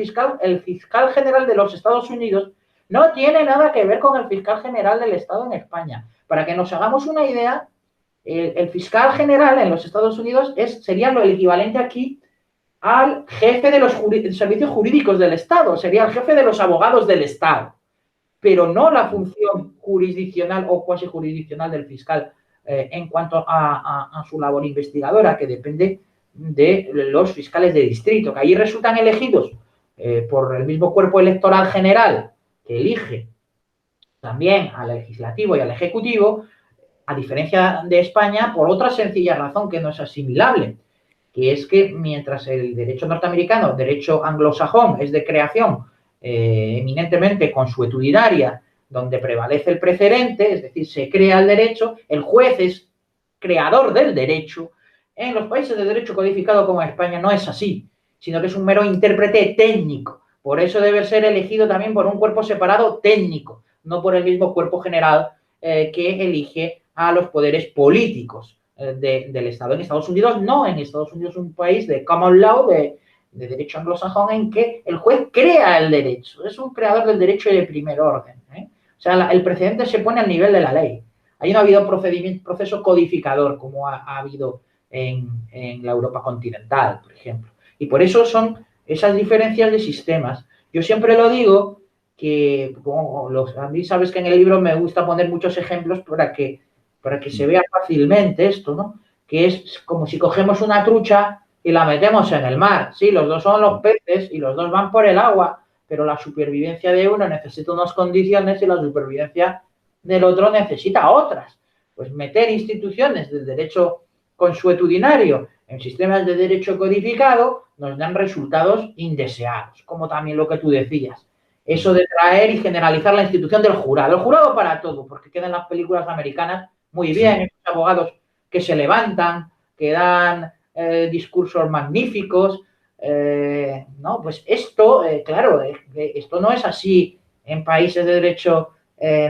B: fiscal general de los Estados Unidos no tiene nada que ver con el fiscal general del Estado en España. Para que nos hagamos una idea, el fiscal general en los Estados Unidos sería lo equivalente aquí al jefe de los servicios jurídicos del Estado, sería el jefe de los abogados del Estado, pero no la función jurisdiccional o cuasi jurisdiccional del fiscal en cuanto a su labor investigadora, que depende de los fiscales de distrito, que allí resultan elegidos por el mismo cuerpo electoral general que elige también al legislativo y al ejecutivo, a diferencia de España, por otra sencilla razón que no es asimilable, que es que mientras el derecho norteamericano, derecho anglosajón, es de creación eminentemente consuetudinaria, donde prevalece el precedente, es decir, se crea el derecho, el juez es creador del derecho. En los países de derecho codificado como España no es así, sino que es un mero intérprete técnico. Por eso debe ser elegido también por un cuerpo separado técnico, no por el mismo cuerpo general que elige a los poderes políticos del Estado. En Estados Unidos no, en Estados Unidos es un país de common law, de derecho anglosajón, en que el juez crea el derecho, es un creador del derecho de primer orden. O sea, el precedente se pone al nivel de la ley. Ahí no ha habido proceso codificador como ha habido en la Europa continental, por ejemplo. Y por eso son esas diferencias de sistemas. Yo siempre lo digo que, a mí sabes que en el libro me gusta poner muchos ejemplos para que se vea fácilmente esto, ¿no? Que es como si cogemos una trucha y la metemos en el mar. Sí, los dos son los peces y los dos van por el agua, pero la supervivencia de uno necesita unas condiciones y la supervivencia del otro necesita otras. Pues meter instituciones del derecho consuetudinario en sistemas de derecho codificado nos dan resultados indeseados, como también lo que tú decías. Eso de traer y generalizar la institución del jurado. El jurado para todo, porque quedan las películas americanas muy bien, estos abogados que se levantan, que dan discursos magníficos, no, pues esto, claro, esto no es así en países de derecho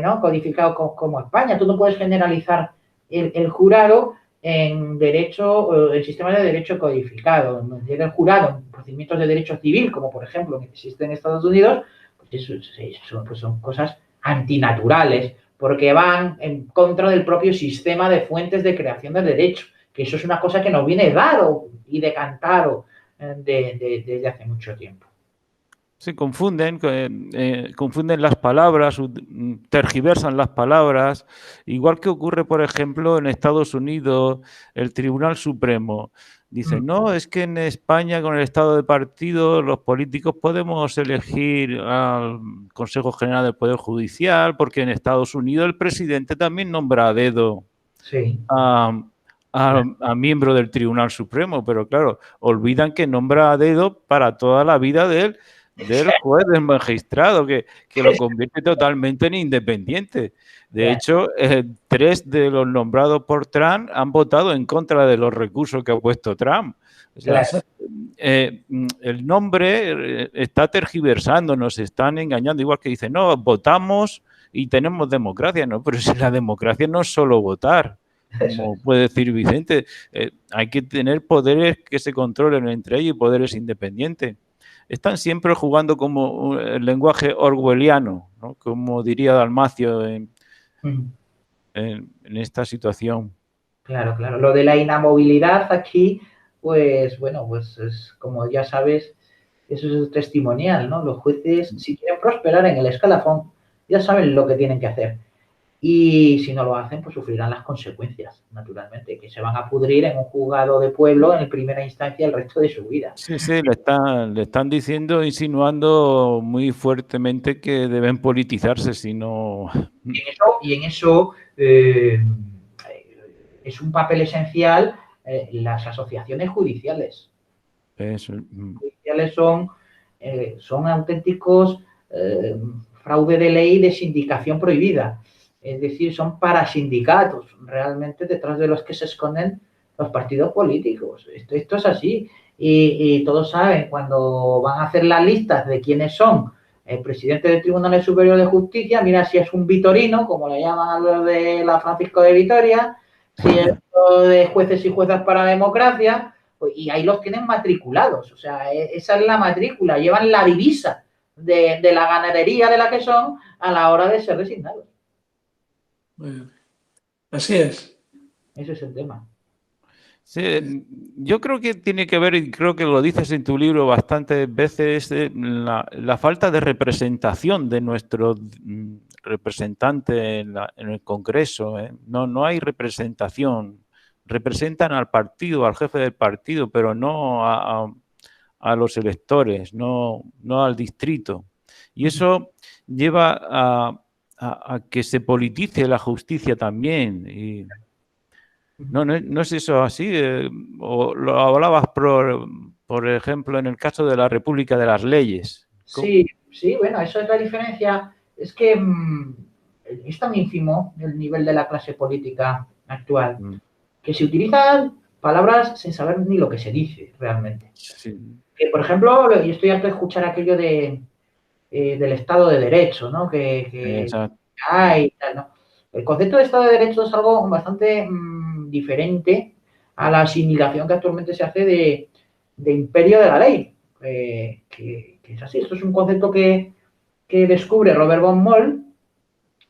B: ¿no? codificado como España. Tú no puedes generalizar el jurado en derecho, en sistemas de derecho codificado. El jurado en procedimientos de derecho civil, como por ejemplo que existe en Estados Unidos, pues son cosas antinaturales, porque van en contra del propio sistema de fuentes de creación de derecho, que eso es una cosa que nos viene dado y decantado desde hace mucho tiempo.
A: Se confunden las palabras, tergiversan las palabras, igual que ocurre, por ejemplo, en Estados Unidos, el Tribunal Supremo. Dice, no, es que en España con el estado de partido los políticos podemos elegir al Consejo General del Poder Judicial, porque en Estados Unidos el presidente también nombra a dedo a miembro del Tribunal Supremo, pero claro, olvidan que nombra a dedo para toda la vida del juez, del magistrado, que lo convierte totalmente en independiente. De hecho, 3 de los nombrados por Trump han votado en contra de los recursos que ha puesto Trump. O sea, el nombre está tergiversando, nos están engañando, igual que dicen, no, votamos y tenemos democracia, no, pero si la democracia no es solo votar, como puede decir Vicente, hay que tener poderes que se controlen entre ellos y poderes independientes. Están siempre jugando como el lenguaje orwelliano, ¿no? Como diría Dalmacio en esta situación.
B: Claro, claro. Lo de la inamovilidad aquí, pues bueno, pues es, como ya sabes, eso es testimonial, ¿no? Los jueces, si quieren prosperar en el escalafón, ya saben lo que tienen que hacer. Y si no lo hacen, pues sufrirán las consecuencias, naturalmente, que se van a pudrir en un juzgado de pueblo en primera instancia el resto de su vida.
A: Sí, le están diciendo, insinuando muy fuertemente que deben politizarse, si no...
B: Y en eso es un papel esencial las asociaciones judiciales. Judiciales son auténticos fraude de ley de sindicación prohibida. Es decir, son parasindicatos realmente detrás de los que se esconden los partidos políticos. Esto es así. Y todos saben, cuando van a hacer las listas de quiénes son el presidente del Tribunal Superior de Justicia, mira si es un vitorino, como le llaman a los de la Francisco de Vitoria, si es de jueces y juezas para la democracia, pues, y ahí los tienen matriculados. O sea, esa es la matrícula, llevan la divisa de la ganadería de la que son a la hora de ser designados.
C: Así es.
B: Ese es el tema.
A: Sí, yo creo que tiene que ver, y creo que lo dices en tu libro bastantes veces, la falta de representación de nuestro representante en el Congreso. No hay representación. Representan al partido, al jefe del partido, pero no a los electores, no al distrito. Y eso lleva a que se politice la justicia también. Y no es eso así. O lo hablabas, por ejemplo, en el caso de la República de las Leyes.
B: Sí, bueno, eso es la diferencia. Es que es tan ínfimo el nivel de la clase política actual que se utilizan palabras sin saber ni lo que se dice realmente.
A: Sí.
B: Que, por ejemplo, yo estoy harto de escuchar aquello del Estado de Derecho, ¿no? Que hay tal, ¿no? El concepto de Estado de Derecho es algo bastante diferente a la asimilación que actualmente se hace de imperio de la ley. Que es así. Esto es un concepto que descubre Robert von Moll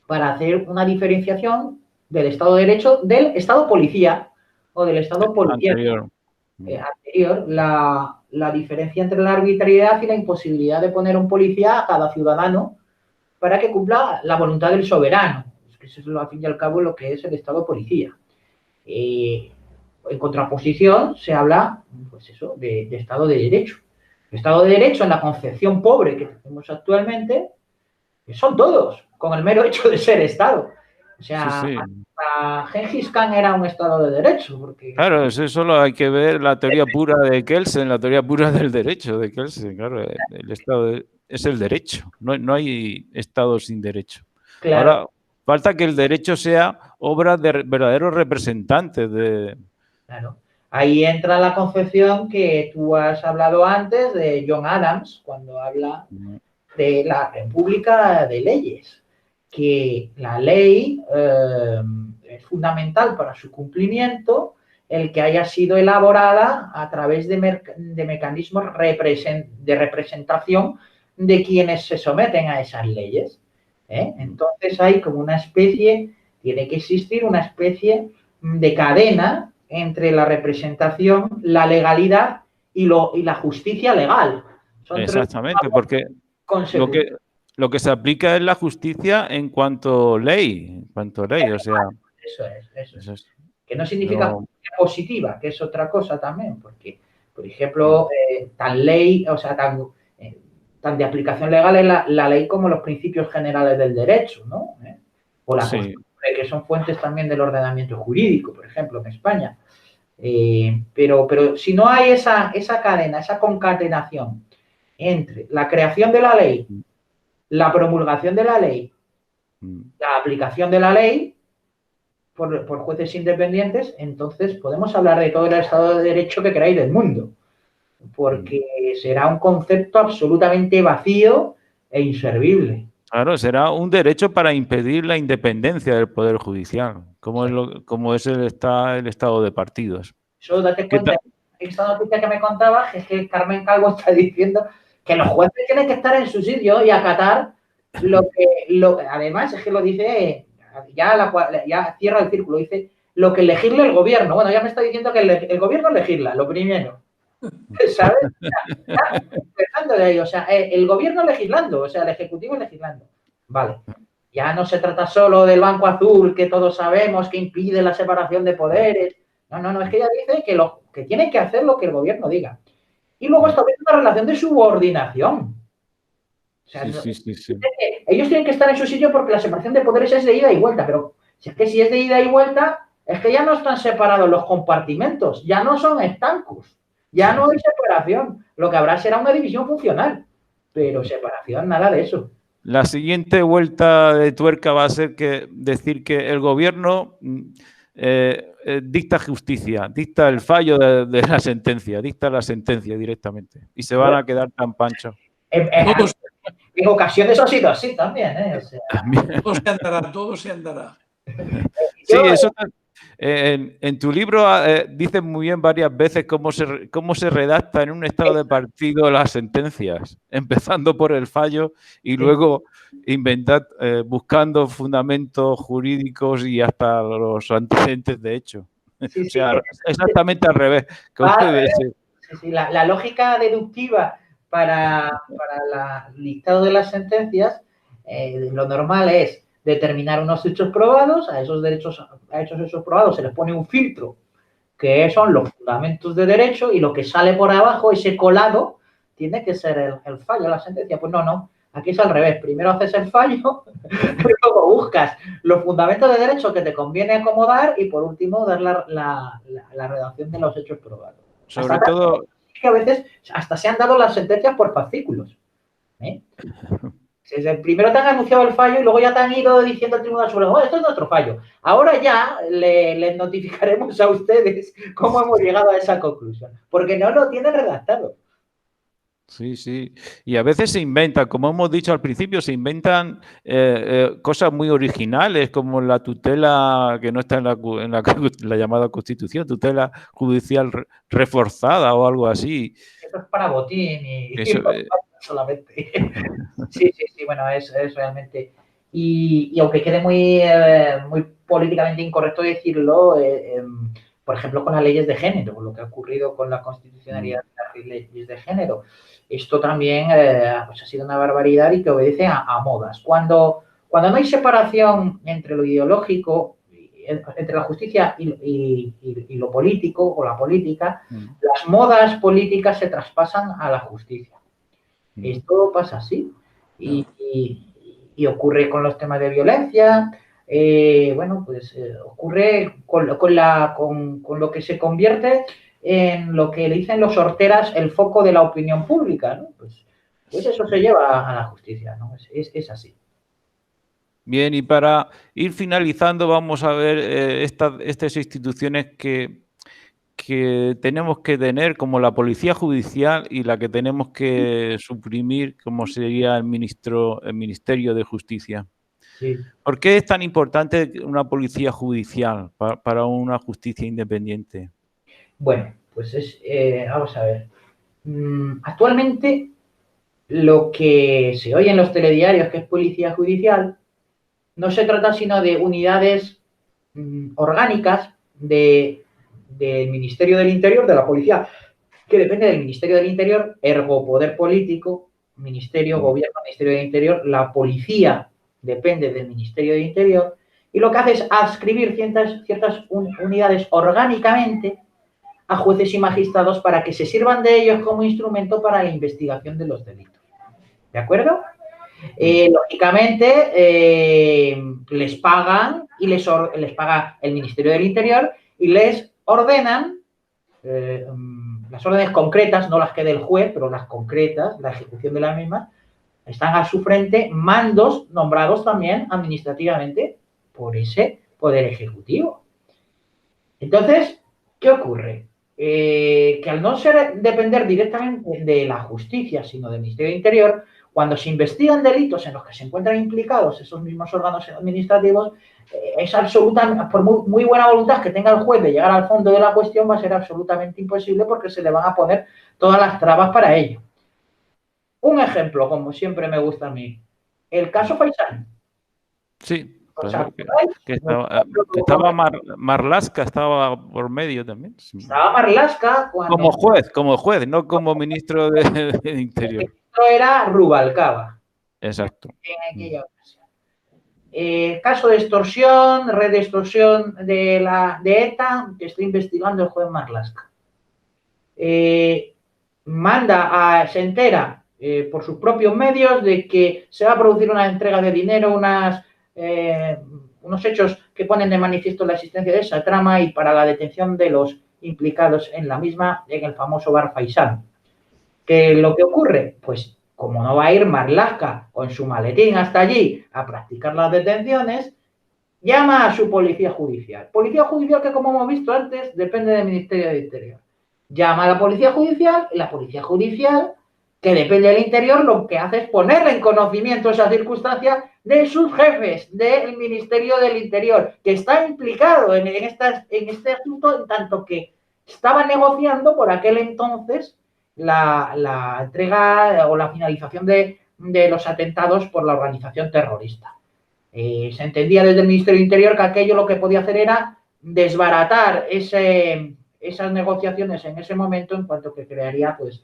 B: para hacer una diferenciación del Estado de Derecho del Estado policía o del Estado policial anterior. La diferencia entre la arbitrariedad y la imposibilidad de poner un policía a cada ciudadano para que cumpla la voluntad del soberano. Eso es, al fin y al cabo, lo que es el Estado policía. En contraposición, se habla, pues eso, de Estado de Derecho. El Estado de Derecho, en la concepción pobre que tenemos actualmente, son todos, con el mero hecho de ser Estado. O sea, Gengis Khan era un Estado de Derecho. Porque...
A: Claro, eso solo hay que ver la teoría pura de Kelsen, la teoría pura del derecho de Kelsen. Claro, el Estado es el derecho, no hay Estado sin derecho. Claro. Ahora, falta que el derecho sea obra de verdaderos representantes de...
B: Claro. Ahí entra la concepción que tú has hablado antes de John Adams, cuando habla de la República de Leyes, que la ley es fundamental para su cumplimiento el que haya sido elaborada a través de mecanismos de representación de quienes se someten a esas leyes. Entonces hay como una especie, tiene que existir una especie de cadena entre la representación, la legalidad y la justicia legal.
A: Son exactamente, porque lo que se aplica es la justicia en cuanto ley, o sea...
B: Eso es. Que no significa justicia positiva, que es otra cosa también, porque, por ejemplo, tan ley, o sea, tan de aplicación legal es la ley como los principios generales del derecho, ¿no? O la costumbre, que son fuentes también del ordenamiento jurídico, por ejemplo, en España. Pero si no hay esa cadena, esa concatenación entre la creación de la ley, la promulgación de la ley, la aplicación de la ley por jueces independientes, entonces podemos hablar de todo el Estado de Derecho que queráis del mundo, porque será un concepto absolutamente vacío e inservible.
A: Claro, será un derecho para impedir la independencia del Poder Judicial, como es el estado de partidos.
B: Eso, date cuenta, esta noticia que me contabas es que Carmen Calvo está diciendo que los jueces tienen que estar en su sitio y acatar además es que lo dice, ya cierra el círculo, dice lo que legisle el gobierno. Bueno, ya me está diciendo que el gobierno legisla, lo primero. ¿Sabes? Empezando de ahí, o sea, el gobierno legislando, o sea, el ejecutivo legislando. Vale. Ya no se trata solo del Banco Azul, que todos sabemos que impide la separación de poderes. No, es que ella dice que tiene que hacer lo que el gobierno diga. Y luego establece una relación de subordinación. O sea, sí. Ellos tienen que estar en su sitio porque la separación de poderes es de ida y vuelta, pero si es de ida y vuelta, es que ya no están separados los compartimentos, ya no son estancos. Ya no hay separación. Lo que habrá será una división funcional, pero separación, nada de eso.
A: La siguiente vuelta de tuerca va a ser decir que el gobierno dicta justicia, dicta el fallo de la sentencia, dicta la sentencia directamente. Y se van a quedar tan panchos.
B: En ocasiones ha sido así también, ¿eh? O sea,
C: todo se andará.
A: Sí, eso en tu libro dices muy bien varias veces cómo se redacta en un estado de partido las sentencias, empezando por el fallo y luego buscando fundamentos jurídicos y hasta los antecedentes de hecho.
B: Sí,
A: o sea, exactamente al revés.
B: Sí, la lógica deductiva para el listado de las sentencias, lo normal es determinar unos hechos probados, a esos hechos probados se les pone un filtro, que son los fundamentos de derecho, y lo que sale por abajo, ese colado, tiene que ser el fallo, la sentencia. Pues no, aquí es al revés. Primero haces el fallo, luego buscas los fundamentos de derecho que te conviene acomodar y por último dar la redacción de los hechos probados.
A: Sobre todo...
B: que a veces hasta se han dado las sentencias por fascículos. Primero te han anunciado el fallo y luego ya te han ido diciendo al Tribunal Supremo, esto es nuestro fallo. Ahora ya les notificaremos a ustedes cómo hemos llegado a esa conclusión, porque no lo tienen redactado.
A: Sí, sí. Y a veces se inventan, como hemos dicho al principio, se inventan cosas muy originales, como la tutela que no está en la llamada Constitución, tutela judicial reforzada o algo así.
B: Eso es para botín y solamente. Sí, bueno, es realmente... Y aunque quede muy políticamente incorrecto decirlo, por ejemplo, con las leyes de género, lo que ha ocurrido con la constitucionalidad de las leyes de género, esto también pues ha sido una barbaridad y que obedece a modas. Cuando no hay separación entre lo ideológico, entre la justicia y lo político o la política, las modas políticas se traspasan a la justicia. Esto pasa así. Y ocurre con los temas de violencia, ocurre con lo que se convierte en lo que le dicen los horteras el foco de la opinión pública, ¿no? Pues eso se lleva a la justicia, ¿no? Es así.
A: Bien, y para ir finalizando vamos a ver estas instituciones que tenemos que tener, como la Policía Judicial, y la que tenemos que suprimir, como sería el Ministerio de Justicia.
B: Sí.
A: ¿Por qué es tan importante una policía judicial para una justicia independiente?
B: Bueno, pues vamos a ver. Actualmente lo que se oye en los telediarios, que es policía judicial, no se trata sino de unidades orgánicas del Ministerio del Interior, de la policía, que depende del Ministerio del Interior, ergo poder político, Ministerio, Gobierno, Ministerio del Interior, la policía depende del Ministerio del Interior, y lo que hace es adscribir ciertas unidades orgánicamente a jueces y magistrados para que se sirvan de ellos como instrumento para la investigación de los delitos. ¿De acuerdo? Lógicamente, les pagan y les paga el Ministerio del Interior y les ordenan las órdenes concretas, no las que del juez, pero las concretas, la ejecución de las mismas, están a su frente mandos nombrados también administrativamente por ese poder ejecutivo. Entonces, ¿qué ocurre? Que al no depender directamente de la justicia, sino del Ministerio del Interior, cuando se investigan delitos en los que se encuentran implicados esos mismos órganos administrativos, es absolutamente, por muy buena voluntad que tenga el juez de llegar al fondo de la cuestión, va a ser absolutamente imposible porque se le van a poner todas las trabas para ello. Un ejemplo, como siempre me gusta a mí, el caso Faisán.
A: Sí. Estaba Marlaska, estaba por medio también.
B: Estaba Marlaska cuando...
A: Como juez, no como ministro de Interior.
B: El ministro era Rubalcaba.
A: Exacto.
B: En aquella ocasión. Caso de extorsión, red de extorsión de ETA, que está investigando el juez Marlaska. Se entera por sus propios medios de que se va a producir una entrega de dinero, unos hechos que ponen de manifiesto la existencia de esa trama y para la detención de los implicados en la misma, en el famoso bar Faisán. ¿Qué es lo que ocurre? Pues como no va a ir Marlaska o en su maletín hasta allí a practicar las detenciones, llama a su policía judicial. Policía judicial que, como hemos visto antes, depende del Ministerio del Interior. Llama a la policía judicial y la policía judicial, que depende del Interior, lo que hace es ponerle en conocimiento esa circunstancia de sus jefes del Ministerio del Interior, que está implicado en este asunto en tanto que estaba negociando por aquel entonces la entrega o la finalización de los atentados por la organización terrorista. Se entendía desde el Ministerio del Interior que aquello lo que podía hacer era desbaratar esas negociaciones en ese momento, en cuanto que crearía, pues,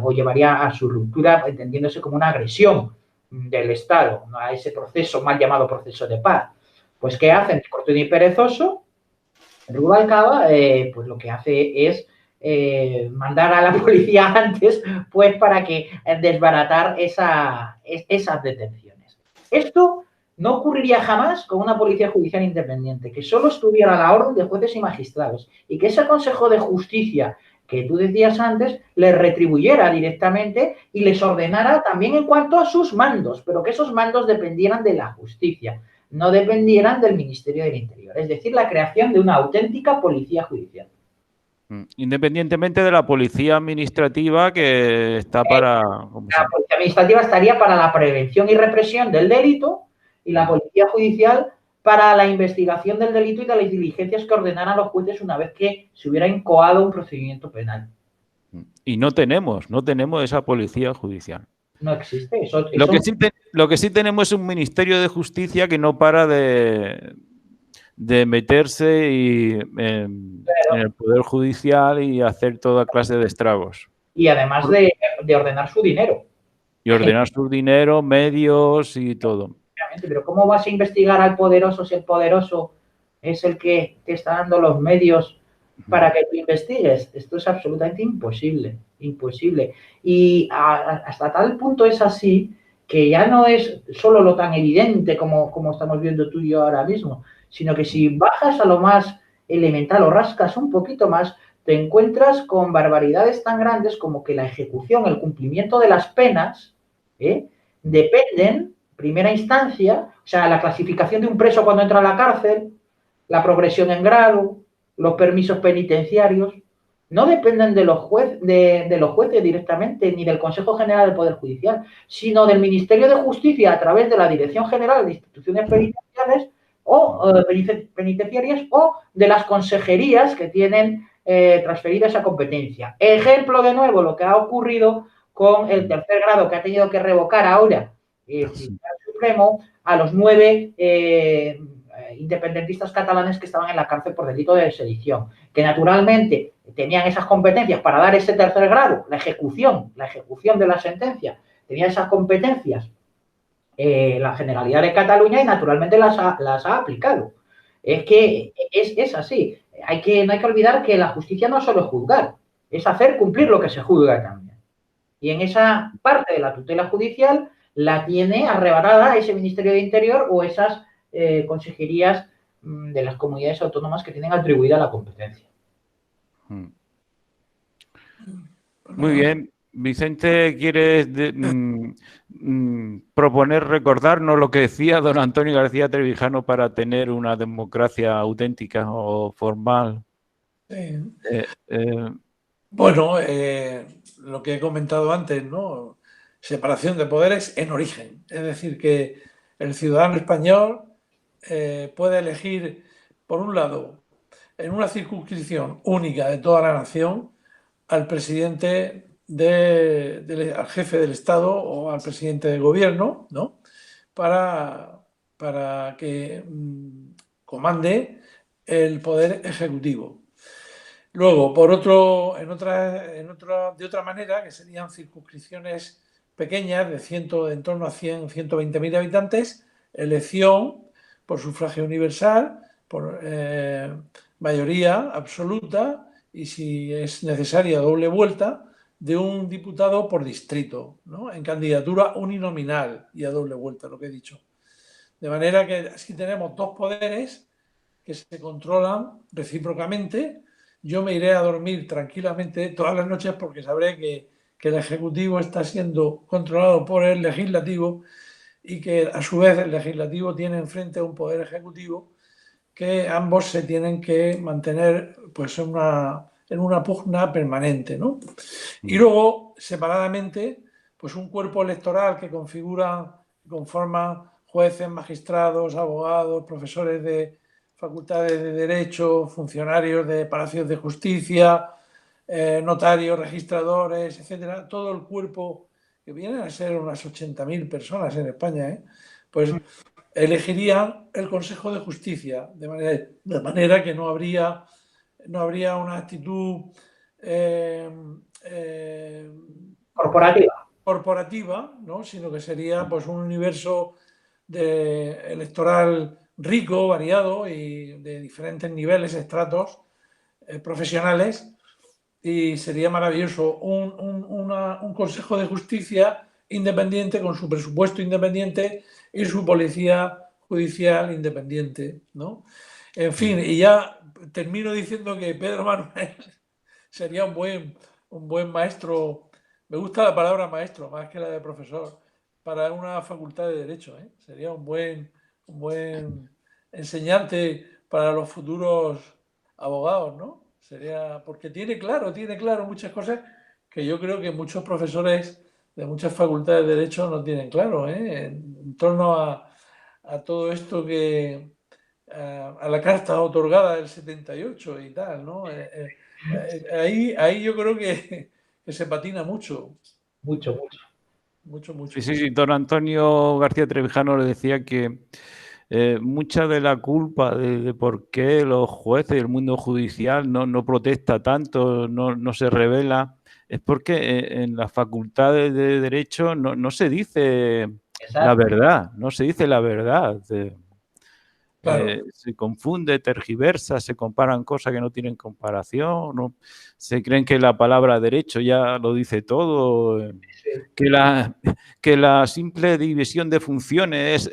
B: o llevaría a su ruptura, entendiéndose como una agresión del Estado, a ese proceso mal llamado proceso de paz. Pues, ¿qué hacen? El corto y perezoso, Rubalcaba, pues lo que hace es mandar a la policía antes, pues, para que desbaratar esas detenciones. Esto no ocurriría jamás con una policía judicial independiente, que solo estuviera a la orden de jueces y magistrados y que ese Consejo de Justicia que tú decías antes les retribuyera directamente y les ordenara también en cuanto a sus mandos, pero que esos mandos dependieran de la justicia, no dependieran del Ministerio del Interior. Es decir, la creación de una auténtica policía judicial.
A: Independientemente de la policía administrativa que está para...
B: La policía administrativa estaría para la prevención y represión del delito y la policía judicial para la investigación del delito y de las diligencias que ordenaran los jueces una vez que se hubiera incoado un procedimiento penal.
A: Y no tenemos esa policía judicial.
B: No existe.
A: Lo que sí tenemos es un Ministerio de Justicia que no para de meterse en el Poder Judicial y hacer toda clase de estragos.
B: Y además de ordenar su dinero.
A: Y ordenar su dinero, medios y todo.
B: Pero ¿cómo vas a investigar al poderoso si el poderoso es el que te está dando los medios para que tú investigues? Esto es absolutamente imposible, imposible. Y hasta tal punto es así que ya no es solo lo tan evidente como estamos viendo tú y yo ahora mismo, sino que si bajas a lo más elemental o rascas un poquito más, te encuentras con barbaridades tan grandes como que la ejecución, el cumplimiento de las penas, dependen, primera instancia, o sea, la clasificación de un preso cuando entra a la cárcel, la progresión en grado, los permisos penitenciarios, no dependen de los jueces directamente, ni del Consejo General del Poder Judicial, sino del Ministerio de Justicia a través de la Dirección General de Instituciones Penitenciarias o de las consejerías que tienen transferida esa competencia. Ejemplo, de nuevo, lo que ha ocurrido con el tercer grado que ha tenido que revocar ahora el Tribunal Supremo a los 9 independentistas catalanes que estaban en la cárcel por delito de sedición, que naturalmente tenían esas competencias para dar ese tercer grado, la ejecución de la sentencia, tenía esas competencias la Generalidad de Cataluña y naturalmente las ha aplicado. Es que es así. No hay que olvidar que la justicia no solo es juzgar, es hacer cumplir lo que se juzga también. Y en esa parte de la tutela judicial la tiene arrebatada ese Ministerio de Interior o esas consejerías de las comunidades autónomas que tienen atribuida la competencia.
A: Muy bien. Vicente, ¿quieres proponer, recordarnos lo que decía don Antonio García Trevijano para tener una democracia auténtica o formal?
C: Sí. Bueno, lo que he comentado antes, ¿no? Separación de poderes en origen. Es decir, que el ciudadano español puede elegir, por un lado, en una circunscripción única de toda la nación, al presidente al jefe del Estado o al presidente del gobierno, ¿no? Para que comande el poder ejecutivo. Luego, de otra manera, que serían circunscripciones pequeñas en torno a 100, 120.000 habitantes, elección por sufragio universal, por mayoría absoluta y, si es necesaria, doble vuelta, de un diputado por distrito, ¿no? En candidatura uninominal y a doble vuelta, lo que he dicho. De manera que así tenemos dos poderes que se controlan recíprocamente yo me iré a dormir tranquilamente todas las noches porque sabré que el Ejecutivo está siendo controlado por el Legislativo y que a su vez el Legislativo tiene enfrente a un Poder Ejecutivo que ambos se tienen que mantener pues, en una pugna permanente, ¿no? Y luego, separadamente, pues un cuerpo electoral que conforma jueces, magistrados, abogados, profesores de facultades de Derecho, funcionarios de palacios de justicia, notarios, registradores, etcétera, todo el cuerpo que vienen a ser unas 80.000 personas en España, pues elegiría el Consejo de Justicia, de manera que no habría una actitud corporativa, ¿no? Sino que sería pues, un universo electoral rico, variado y de diferentes niveles, estratos profesionales, y sería maravilloso un Consejo de Justicia independiente, con su presupuesto independiente y su policía judicial independiente, ¿no? En fin, y ya termino diciendo que Pedro Manuel sería un buen maestro. Me gusta la palabra maestro más que la de profesor para una facultad de Derecho, ¿eh? Sería un buen enseñante para los futuros abogados, ¿no? Sería porque tiene claro muchas cosas que yo creo que muchos profesores de muchas facultades de Derecho no tienen claro, ¿eh? En torno a todo esto a la carta otorgada del 78 y tal, ¿no? Ahí yo creo que se patina mucho.
B: Mucho.
A: Sí. Don Antonio García Trevijano le decía que mucha de la culpa de por qué los jueces y el mundo judicial no protesta tanto, no se revela, es porque en las facultades de Derecho no se dice la verdad, no se dice la verdad.
C: Claro.
A: Se confunde, tergiversa, se comparan cosas que no tienen comparación, ¿no? Se creen que la palabra derecho ya lo dice todo, que la simple división de funciones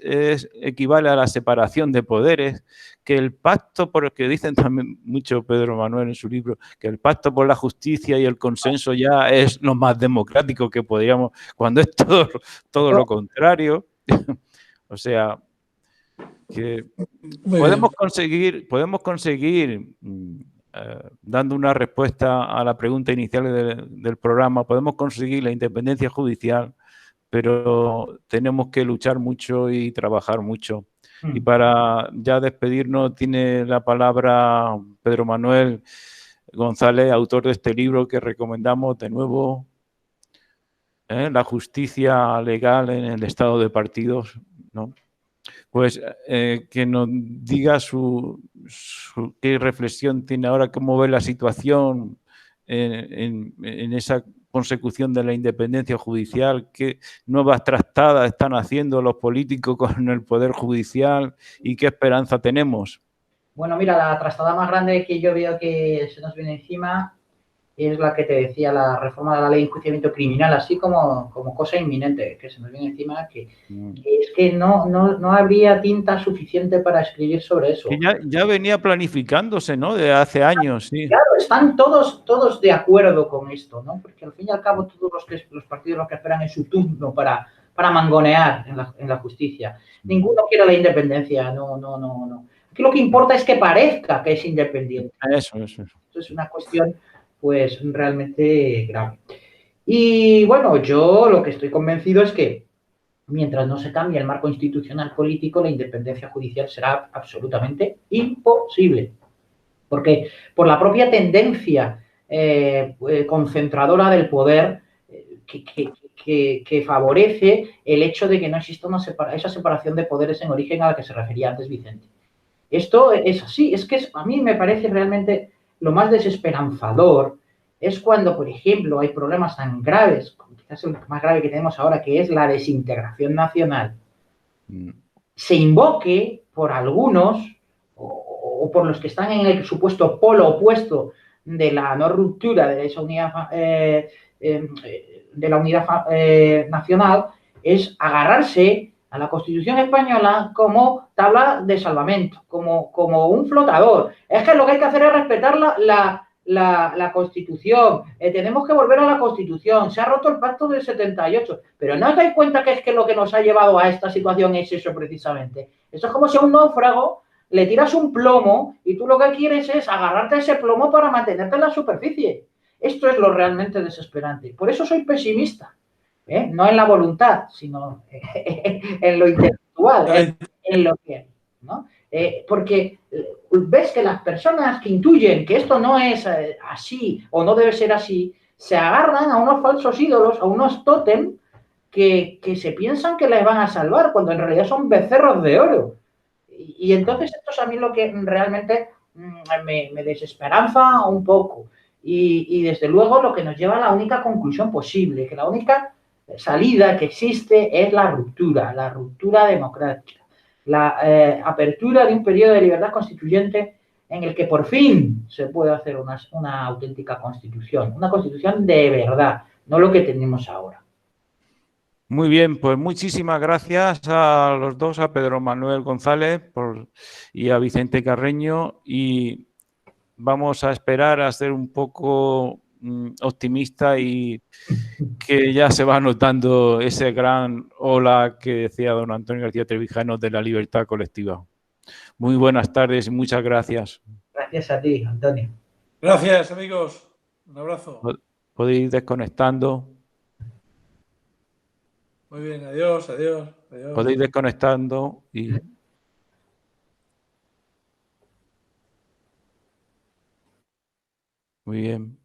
A: equivale a la separación de poderes, que el pacto, por el que dicen también mucho Pedro Manuel en su libro, que el pacto por la justicia y el consenso ya es lo más democrático que podríamos, cuando es todo lo contrario. O sea, que podemos conseguir dando una respuesta a la pregunta inicial del programa, podemos conseguir la independencia judicial, pero tenemos que luchar mucho y trabajar mucho. Y para ya despedirnos tiene la palabra Pedro Manuel González, autor de este libro que recomendamos de nuevo, La justicia legal en el estado de partidos, ¿no? Pues que nos diga qué reflexión tiene ahora, cómo ve la situación en esa consecución de la independencia judicial, qué nuevas trastadas están haciendo los políticos con el Poder Judicial y qué esperanza tenemos.
B: Bueno, mira, la trastada más grande que yo veo que se nos viene encima es la que te decía, la reforma de la ley de enjuiciamiento criminal, así como cosa inminente que se nos viene encima, que es que no habría tinta suficiente para escribir sobre eso.
A: Que ya venía planificándose, ¿no? De hace años, sí.
B: Claro, están todos de acuerdo con esto, ¿no? Porque al fin y al cabo todos los partidos lo que esperan es su turno para mangonear en la justicia. Ninguno quiere la independencia, no. Aquí lo que importa es que parezca que es independiente.
A: Eso.
B: Eso es una cuestión pues realmente grave. Y bueno, yo lo que estoy convencido es que mientras no se cambie el marco institucional político, la independencia judicial será absolutamente imposible. Porque por la propia tendencia concentradora del poder que favorece el hecho de que no exista esa separación de poderes en origen a la que se refería antes Vicente. Esto es así, es que a mí me parece realmente lo más desesperanzador es cuando, por ejemplo, hay problemas tan graves, como quizás el más grave que tenemos ahora, que es la desintegración nacional, se invoque por algunos o por los que están en el supuesto polo opuesto de la no ruptura de esa unidad nacional, es agarrarse a la Constitución española como tabla de salvamento, como un flotador. Es que lo que hay que hacer es respetar la la Constitución, tenemos que volver a la Constitución, se ha roto el pacto del 78, pero ¿no os dais cuenta que es que lo que nos ha llevado a esta situación es eso precisamente? Eso es como si a un náufrago le tiras un plomo y tú lo que quieres es agarrarte a ese plomo para mantenerte en la superficie. Esto es lo realmente desesperante. Por eso soy pesimista, no en la voluntad, sino en lo intelectual, en lo que, ¿no? Porque ves que las personas que intuyen que esto no es así o no debe ser así, se agarran a unos falsos ídolos, a unos tótem que se piensan que les van a salvar, cuando en realidad son becerros de oro. Y entonces esto es a mí lo que realmente me desesperanza un poco. Y desde luego lo que nos lleva a la única conclusión posible, que la única salida que existe es la ruptura democrática, la apertura de un periodo de libertad constituyente en el que por fin se puede hacer una auténtica constitución, una constitución de verdad, no lo que tenemos ahora.
A: Muy bien, pues muchísimas gracias a los dos, a Pedro Manuel González y a Vicente Carreño, y vamos a esperar a ser un poco optimista y que ya se va notando ese gran ola que decía don Antonio García Trevijano de la libertad colectiva. Muy buenas tardes y muchas gracias.
B: Gracias a ti, Antonio.
C: Gracias, amigos. Un abrazo.
A: Podéis ir desconectando.
C: Muy bien, adiós, adiós, adiós.
A: Podéis ir desconectando y... Muy bien.